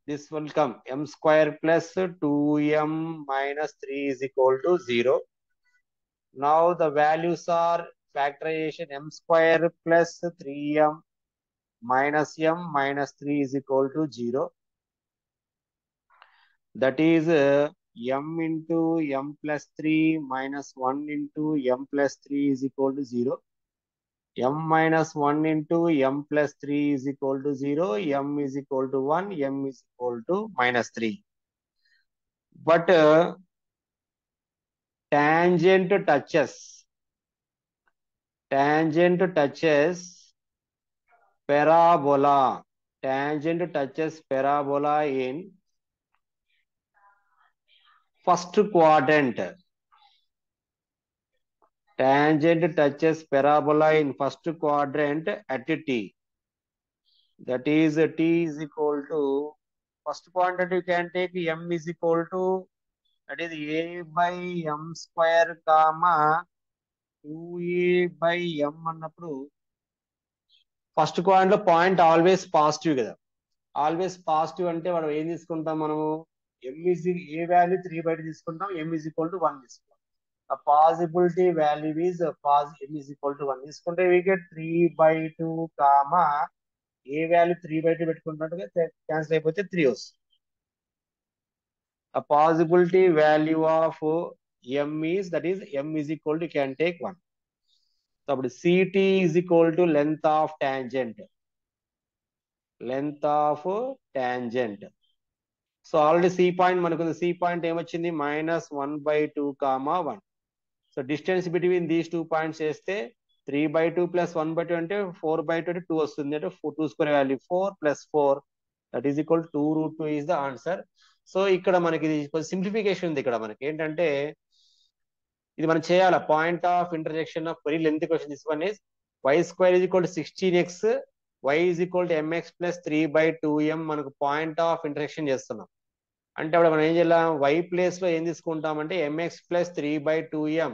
this will come m² plus 2m minus 3 = 0. Now the values are factorization m² plus 3m minus m minus 3 = 0. That is m into m plus 3 minus 1 into m plus 3 = 0. m minus 1 into m plus 3 = 0. m = 1. m - 3. But tangent touches parabola. Tangent touches parabola in first quadrant. Tangent touches parabola in first quadrant at t. That is t is equal to, first quadrant you can take m is equal to, that is a/m² comma 2a/m అన్నప్పుడు first quadrant లో point always positive కదా. Always positive అంటే మనం ఏం తీసుకుంటాం, మనము ఏ value 3/2 తీసుకుంటాం, m = 1 తీసుకుంటాం. A possibility value is m = 1 తీసుకుంటే we get 3/2 comma a value 3/2 పెట్టుకుంటున్నట్టుగా క్యాన్సిల్ అయిపోతే 3 వస్తుంది. A possibility value of m is, that is m = you can take 1. So అప్పుడు CT = length of tangent. So already C point మనకు C point ఏమొచ్చింది, -1/2 comma 1. So distance between these 2 points వేస్తే 3/2 + 1/2 అంటే 4/2 అంటే 2 వస్తుంది. అంటే 2² value 4 + 4 that is equal 2√2 is the answer. So ఇక్కడ మనకి సింప్లిఫికేషన్ ఉంది. ఇక్కడ మనకి ఏంటంటే ఇది మనం చేయాలి. Point of intersection of very length question. This one is y² = 16x, y = mx plus 3/2m. మనకు పాయింట్ ఆఫ్ ఇంటర్సెక్షన్ చేస్తున్నాం అంటే అప్పుడు మనం ఏం చేయాలి, y ప్లేస్ లో ఏం తీసుకుంటామంటే mx plus 3/2m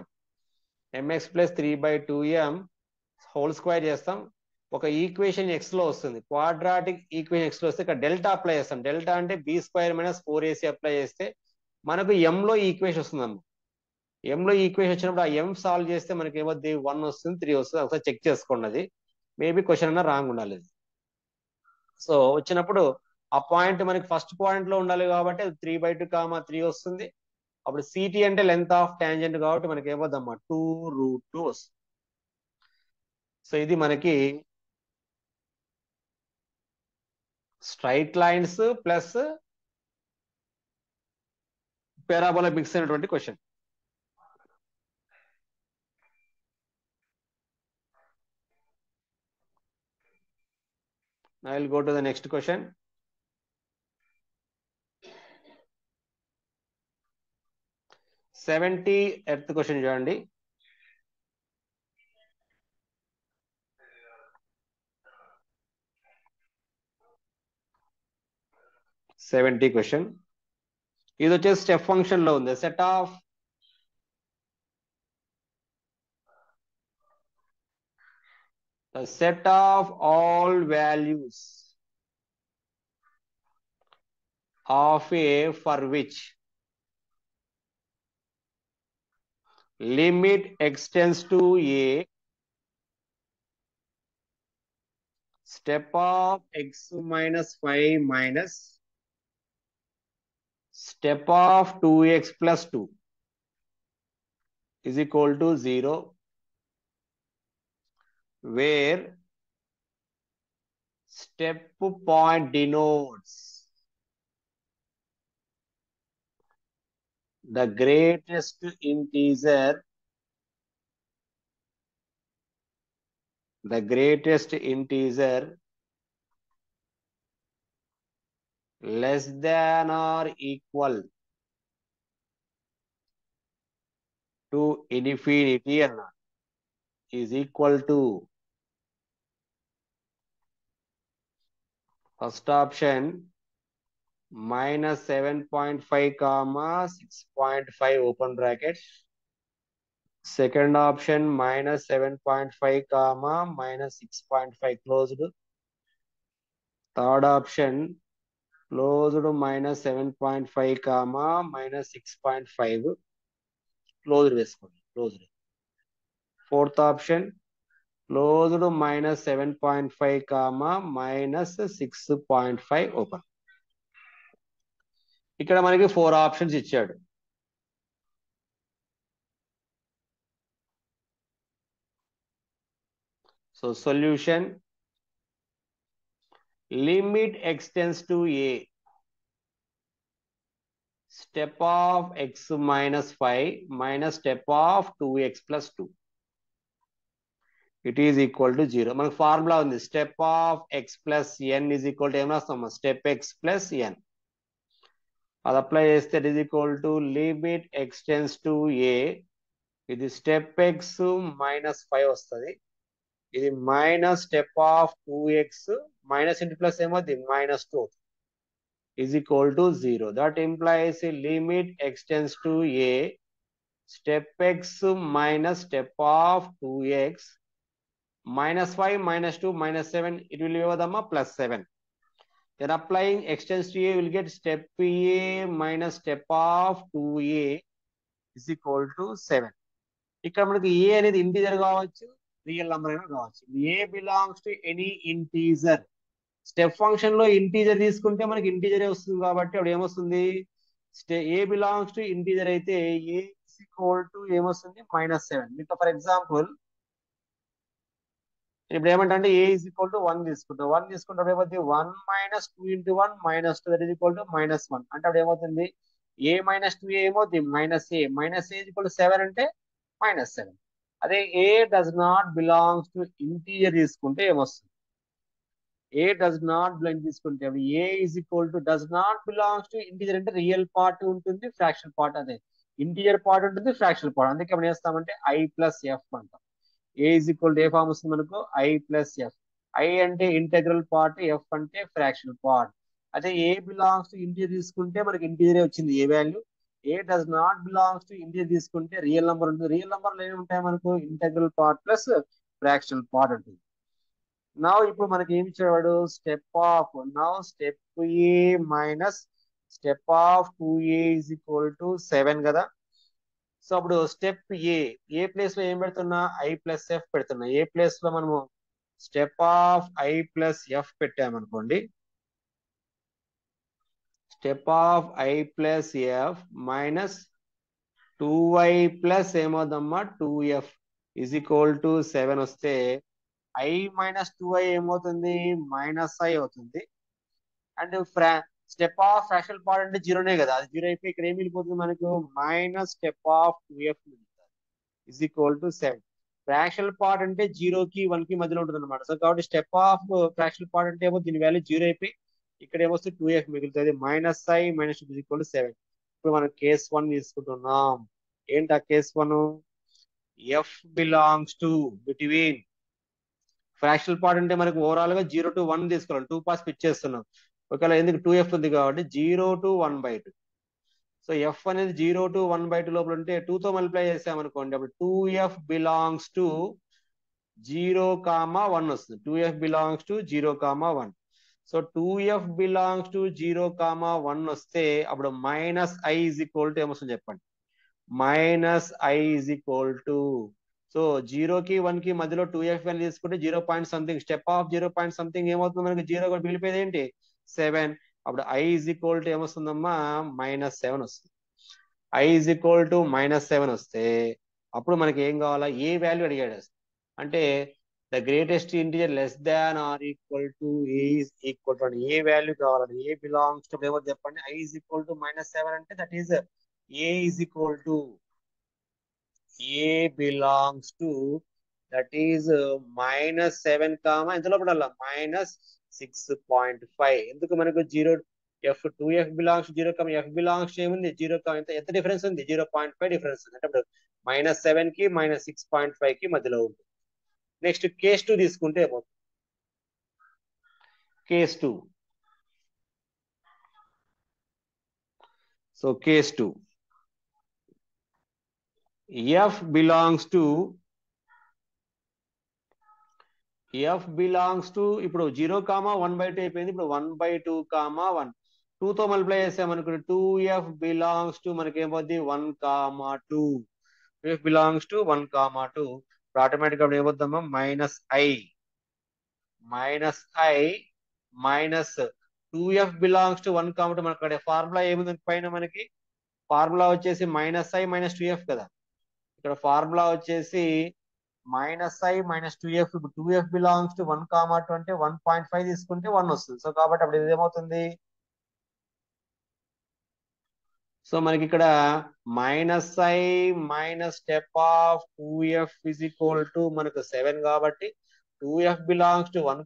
whole square చేస్తాం. ఒక ఈక్వేషన్ x లో వస్తుంది, క్వాడ్రాటిక్ ఈక్వేషన్ x లో వస్తే ఇక్కడ డెల్టా అప్లై చేస్తాం. డెల్టా అంటే b² - 4ac అప్లై చేస్తే మనకు m లో ఈక్వేషన్ వస్తుందమ్మా. m లో ఈక్వేషన్ వచ్చినప్పుడు ఆ m సాల్వ్ చేస్తే మనకి ఏమవుతుంది, 1 వస్తుంది, 3 వస్తుంది. ఒకసారి చెక్ చేసుకోండి. అది మేబీ క్వశ్చన్ అన్న రాంగ్ ఉండాలి. సో వచ్చినప్పుడు ఆ పాయింట్ మనకి ఫస్ట్ పాయింట్ లో ఉండాలి కాబట్టి అది 3/2, 3 వస్తుంది. అప్పుడు సిటీ అంటే లెంత్ ఆఫ్ టాంజెంట్ కాబట్టి మనకి ఏమవుద్దమ్మా 2√2 వస్తుంది. సో ఇది మనకి straight lines plus parabola mix అయినటువంటి question. I will go to the next question. 70th question చూడండి. క్వశ్చన్ ఇది వచ్చేసి స్టెప్ ఫంక్షన్ లో ఉంది. Set of all values of A for which limit extends to a step of x minus 5 minus step of 2x plus 2 is equal to 0, where step point denotes the greatest integer less than or equal to infinity అన్నా is equal to first option minus 7.5 comma 6.5 open brackets, second option minus 7.5 comma minus 6.5 closed, third option closed minus 7.5 comma minus 6.5 closed వేసుకోండి closed. Fourth option closed minus 7.5 comma minus 6.5 open. ఇక్కడ మనకి 4 options ఇచ్చాడు. So solution limit extends to a step of x minus 5 minus step of 2x plus 2. It is equal to 0. మనకు formula ఉంది. step of x plus n is equal to ఏం రాస్తాము step x plus n. అది apply చేస్తే it is equal to limit extends to a. ఇది step x minus 5 వస్తుంది. ఇది minus step of 2x minus into plus ఏమవుతుంది minus 2 is equal to 0. That implies a limit extends to a step x minus step of 2x minus 5 minus 2 minus 7. It will be plus 7. Then applying extends to a will get step a minus step of 2a is equal to 7. ఇక్కడ మనకి a అనేది integer కావచ్చు, real number అయినా కావచ్చు. a belongs to any integer. Step function లో integer తీసుకుంటే మనకి ఇంటీజరే వస్తుంది కాబట్టి అప్పుడు ఏమొస్తుంది ఏ బిలాంగ్స్ టు ఇంటీజర్ అయితే ఏ ఇస్ ఈక్వల్ టు ఏమొస్తుంది -7. మీకు ఫర్ ఎగ్జాంపుల్ ఇప్పుడు ఏమంటే ఏ ఇస్ ఈక్వల్ టు 1 తీసుకుంటాం. 1 తీసుకుంటే ఏమవుతుంది 1 - 2 × 1 - 2 దట్ ఈస్ ఈక్వల్ టు -1. అంటే అప్పుడు ఏమవుతుంది a - 2a ఏమవుతుంది -a ఇస్ ఈక్వల్ టు 7 అంటే -7. అదే a does not belongs to integer తీసుకుంటే ఏమొస్తుంది ఏ డస్ నాట్ బిలాంగ్ తీసుకుంటే అప్పుడు a is equal to does not belongs to integer అంటే రియల్ పార్ట్ ఉంటుంది, ఫ్రాక్షనల్ పార్ట్ అదే ఇంటీజర్ పార్ట్ ఉంటుంది, ఫ్రాక్షనల్ పార్ట్. అందుకే మనం చేస్తామంటే i ప్లస్ ఎఫ్ అంటాం. A is equal to a form వస్తుంది మనకు i ప్లస్ ఎఫ్. ఐ అంటే ఇంటెగ్రల్ పార్ట్, ఎఫ్ అంటే ఫ్రాక్షనల్ పార్ట్. అదే ఏ బిలాంగ్స్ టు ఇంటీజర్ తీసుకుంటే మనకి ఇంటీజరే వచ్చింది a value. A does not belongs to integer తీసుకుంటే రియల్ నెంబర్ ఉంటుంది. రియల్ నెంబర్లు ఏమి ఉంటాయి మనకు integral part plus fractional part ఉంటుంది. నౌ ఇప్పుడు మనకి ఏమి ఇచ్చేవాడు step of step a minus step of 2a is equal to 7 కదా. సో అప్పుడు స్టెప్ ఏ ప్లేస్ లో ఏం పెడుతున్నా i ప్లస్ ఎఫ్ పెడుతున్నా. ఏ ప్లేస్ లో మనము step of i plus f పెట్టామనుకోండి, step of i plus f minus 2y plus ఏమవుదమ్మా 2f ఈజ్ ఈక్వల్ టు 7 వస్తే i మైనస్ 2i ఏమవుతుంది, మైనస్ i అవుతుంది. And step of fractional part అంటే జీరోనే కదా, అది జీరో అయిపోయి ఇక్కడ ఏం మిగిలిపోతుంది మనకు, minus step of 2f is equal to 7. Fractional part అంటే 0కి 1కి మధ్యలో ఉంటుంది అనమాట. సో కాబట్టి స్టెప్ ఆఫ్ ఫ్రాక్షనల్ పార్ట్ అంటే ఏమో దీని వాల్యూ జీరో అయిపోయి ఇక్కడ ఏమొస్తుంది 2f మిగులుతుంది, minus i minus 2 is equal to 7. ఇప్పుడు మనం కేస్ 1 తీసుకుంటున్నాం. ఏంటి ఆ case 1, f belongs to between, fractional part అంటే మనకు ఓవరాల్ గా 0 to 1 తీసుకోవాలి, 2 పార్ట్స్ పిచ్ చేస్తున్నాం. ఒకవేళ ఎందుకు 2f ఉంది కాబట్టి 0 to 1/2. సో f అనేది 0 to 1/2 లోపల ఉంటే 2 తో మల్టిప్లై చేసామనుకోండి, అప్పుడు 2f బిలాంగ్స్ టు 0, 1 వస్తుంది. 2f belongs to 0, 1. So 2f belongs to 0, 1 వస్తే అప్పుడు minus i is equal to ఏమొస్తుంది చెప్పండి, minus i is equal to, so 0కి 1కి మధ్యలో 2f అని తీసుకుంటే 0 point something, step of 0 point something ఏమవుతుంది మనకి, 0 కూడా మిగిలిపోయేది ఏంటి 7. అప్పుడు i ఈజ్ ఈక్వల్ టు ఏమొస్తుందమ్మా, -7 వస్తుంది. i ఈజ్ ఈక్వల్ టు -7 వస్తే అప్పుడు మనకి ఏం కావాలా, ఏ వాల్యూ అడిగాడు అంటే the greatest integer less than or equal to A is equal to అని ఏ వాల్యూ కావాలని, ఏ బిలాంగ్స్ టు ఏమో చెప్పండి. i ఈజ్ ఈక్వల్ టు -7 అంటే that is a is equal to, A belongs to that is -7 comma ఎంతలో పడాల, -6.5. ఎందుకు మనకు 0 2f belongs 0, f belongs ఏముంది 0, ఎంత డిఫరెన్స్ ఉంది, 0.5 డిఫరెన్స్ ఉంది. అంటే -7 కి -6.5 కి మధ్యలో ఉంది. నెక్స్ట్ కేస్ 2 తీసుకుంటే ఏమవుతుంది, case 2. So case 2, f belongs to, ఇప్పుడు 0, 1/2 అయిపోయింది. ఇప్పుడు 1/2, 1 2 తో మల్టిప్లై చేసామనుకోండి, 2f బిలాంగ్స్ టు మనకి ఏమవుద్ది 1, 2. 2f belongs to 1, 2. ఇప్పుడు ఆటోమేటిక్ గా ఏమవుద్దామా, -i minus 2f belongs to 1, 2. మనకి అక్కడ ఫార్ములా ఏముంది పైన, మనకి ఫార్ములా వచ్చేసి -i మైనస్ 2f కదా. ఇక్కడ ఫార్ములా వచ్చేసి -i మైనస్ 2f. ఇప్పుడు 2f బిలాంగ్స్ టు 1, 2 అంటే 1.5 తీసుకుంటే 1 వస్తుంది. సో కాబట్టి అప్పుడు ఇది ఏమవుతుంది, సో మనకి ఇక్కడ -i minus step of 2f is equal to మనకు 7 కాబట్టి 2f బిలాంగ్స్ టు 1,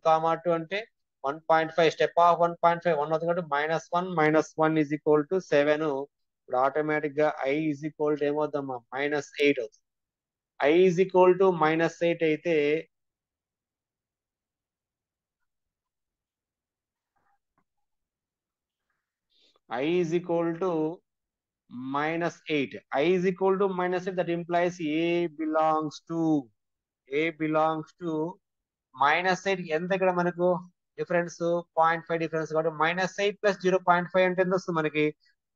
2 అంటే 1.5, స్టెప్ ఆఫ్ 1.5 1 అవుతుంది కాబట్టి -1 ఇజ్ ఈక్వల్ టు 7. ఇప్పుడు ఆటోమేటిక్ గా i ఇజ్ ఈక్వల్ టు ఏమవుతామా, -8 అవుతుంది. i ఈజ్ ఈక్వల్ టు -8 అయితే i is equal to -8. i is equal to -8, that implies a belongs to -8. ఎంత ఇక్కడ మనకు డిఫరెన్స్ 0.5 డిఫరెన్స్ కాబట్టి -8 ప్లస్ 0.5 అంటే ఎంత వస్తుంది మనకి,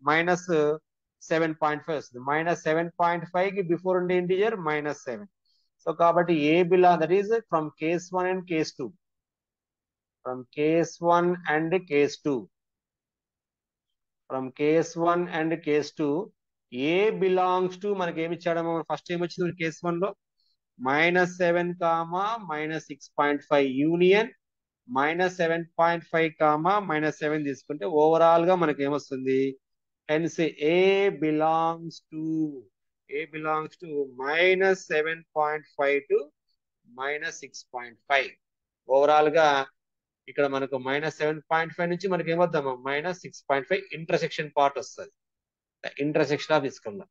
-7.5 వస్తుంది. -7.5 కి బిఫోర్ ఉండే ఇంటీజర్ -7. సో కాబట్టి a belong, that is from case 1 and case 2, from case 1 and case 2, from case 1 and case 2 a belongs to మనకి ఏమి ఇచ్చాడమో, ఫస్ట్ ఏమి వచ్చింది కేస్ 1 లో -7, -6.5 యూనియన్ -7.5, -7 తీసుకుంటే ఓవరాల్ గా మనకి ఏమొస్తుంది, hence A belongs to -7.5 to -6.5. Overall గా ఇక్కడ మనకు -7.5 నుంచి మనకి ఏమొద్దామా, -6.5 ఇంటర్సెక్షన్ పార్ట్ వస్తుంది. ఇంటర్సెక్షన్ ఆఫ్ తీసుకుందాం,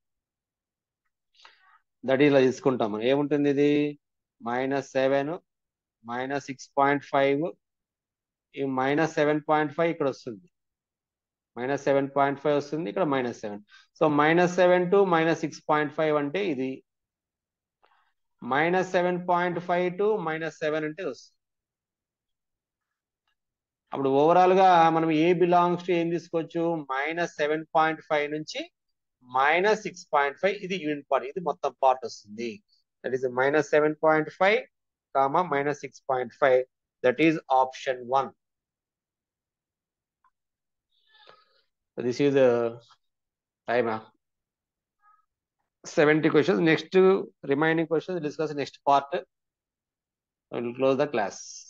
దట్ ఇలా తీసుకుంటాం మనం. ఏముంటుంది ఇది -7 -6.5, ఈ -7.5 ఇక్కడ వస్తుంది, -7.5 వస్తుంది, ఇక్కడ -7. సో -7 టు -6.5 అంటే ఇది, -7.5 టు -7 అంటే వస్తుంది. అప్పుడు ఓవరాల్ గా మనం ఏ బిలాంగ్స్ టు ఏం తీసుకోవచ్చు, -7.5 నుంచి -6.5, ఇది యూనిట్ పార్ట్, ఇది మొత్తం పార్ట్ వస్తుంది. That is -7.5 comma minus 6.5. That is option 1. So this is the time. 70 questions. Next remaining questions discuss next part. I will close the class.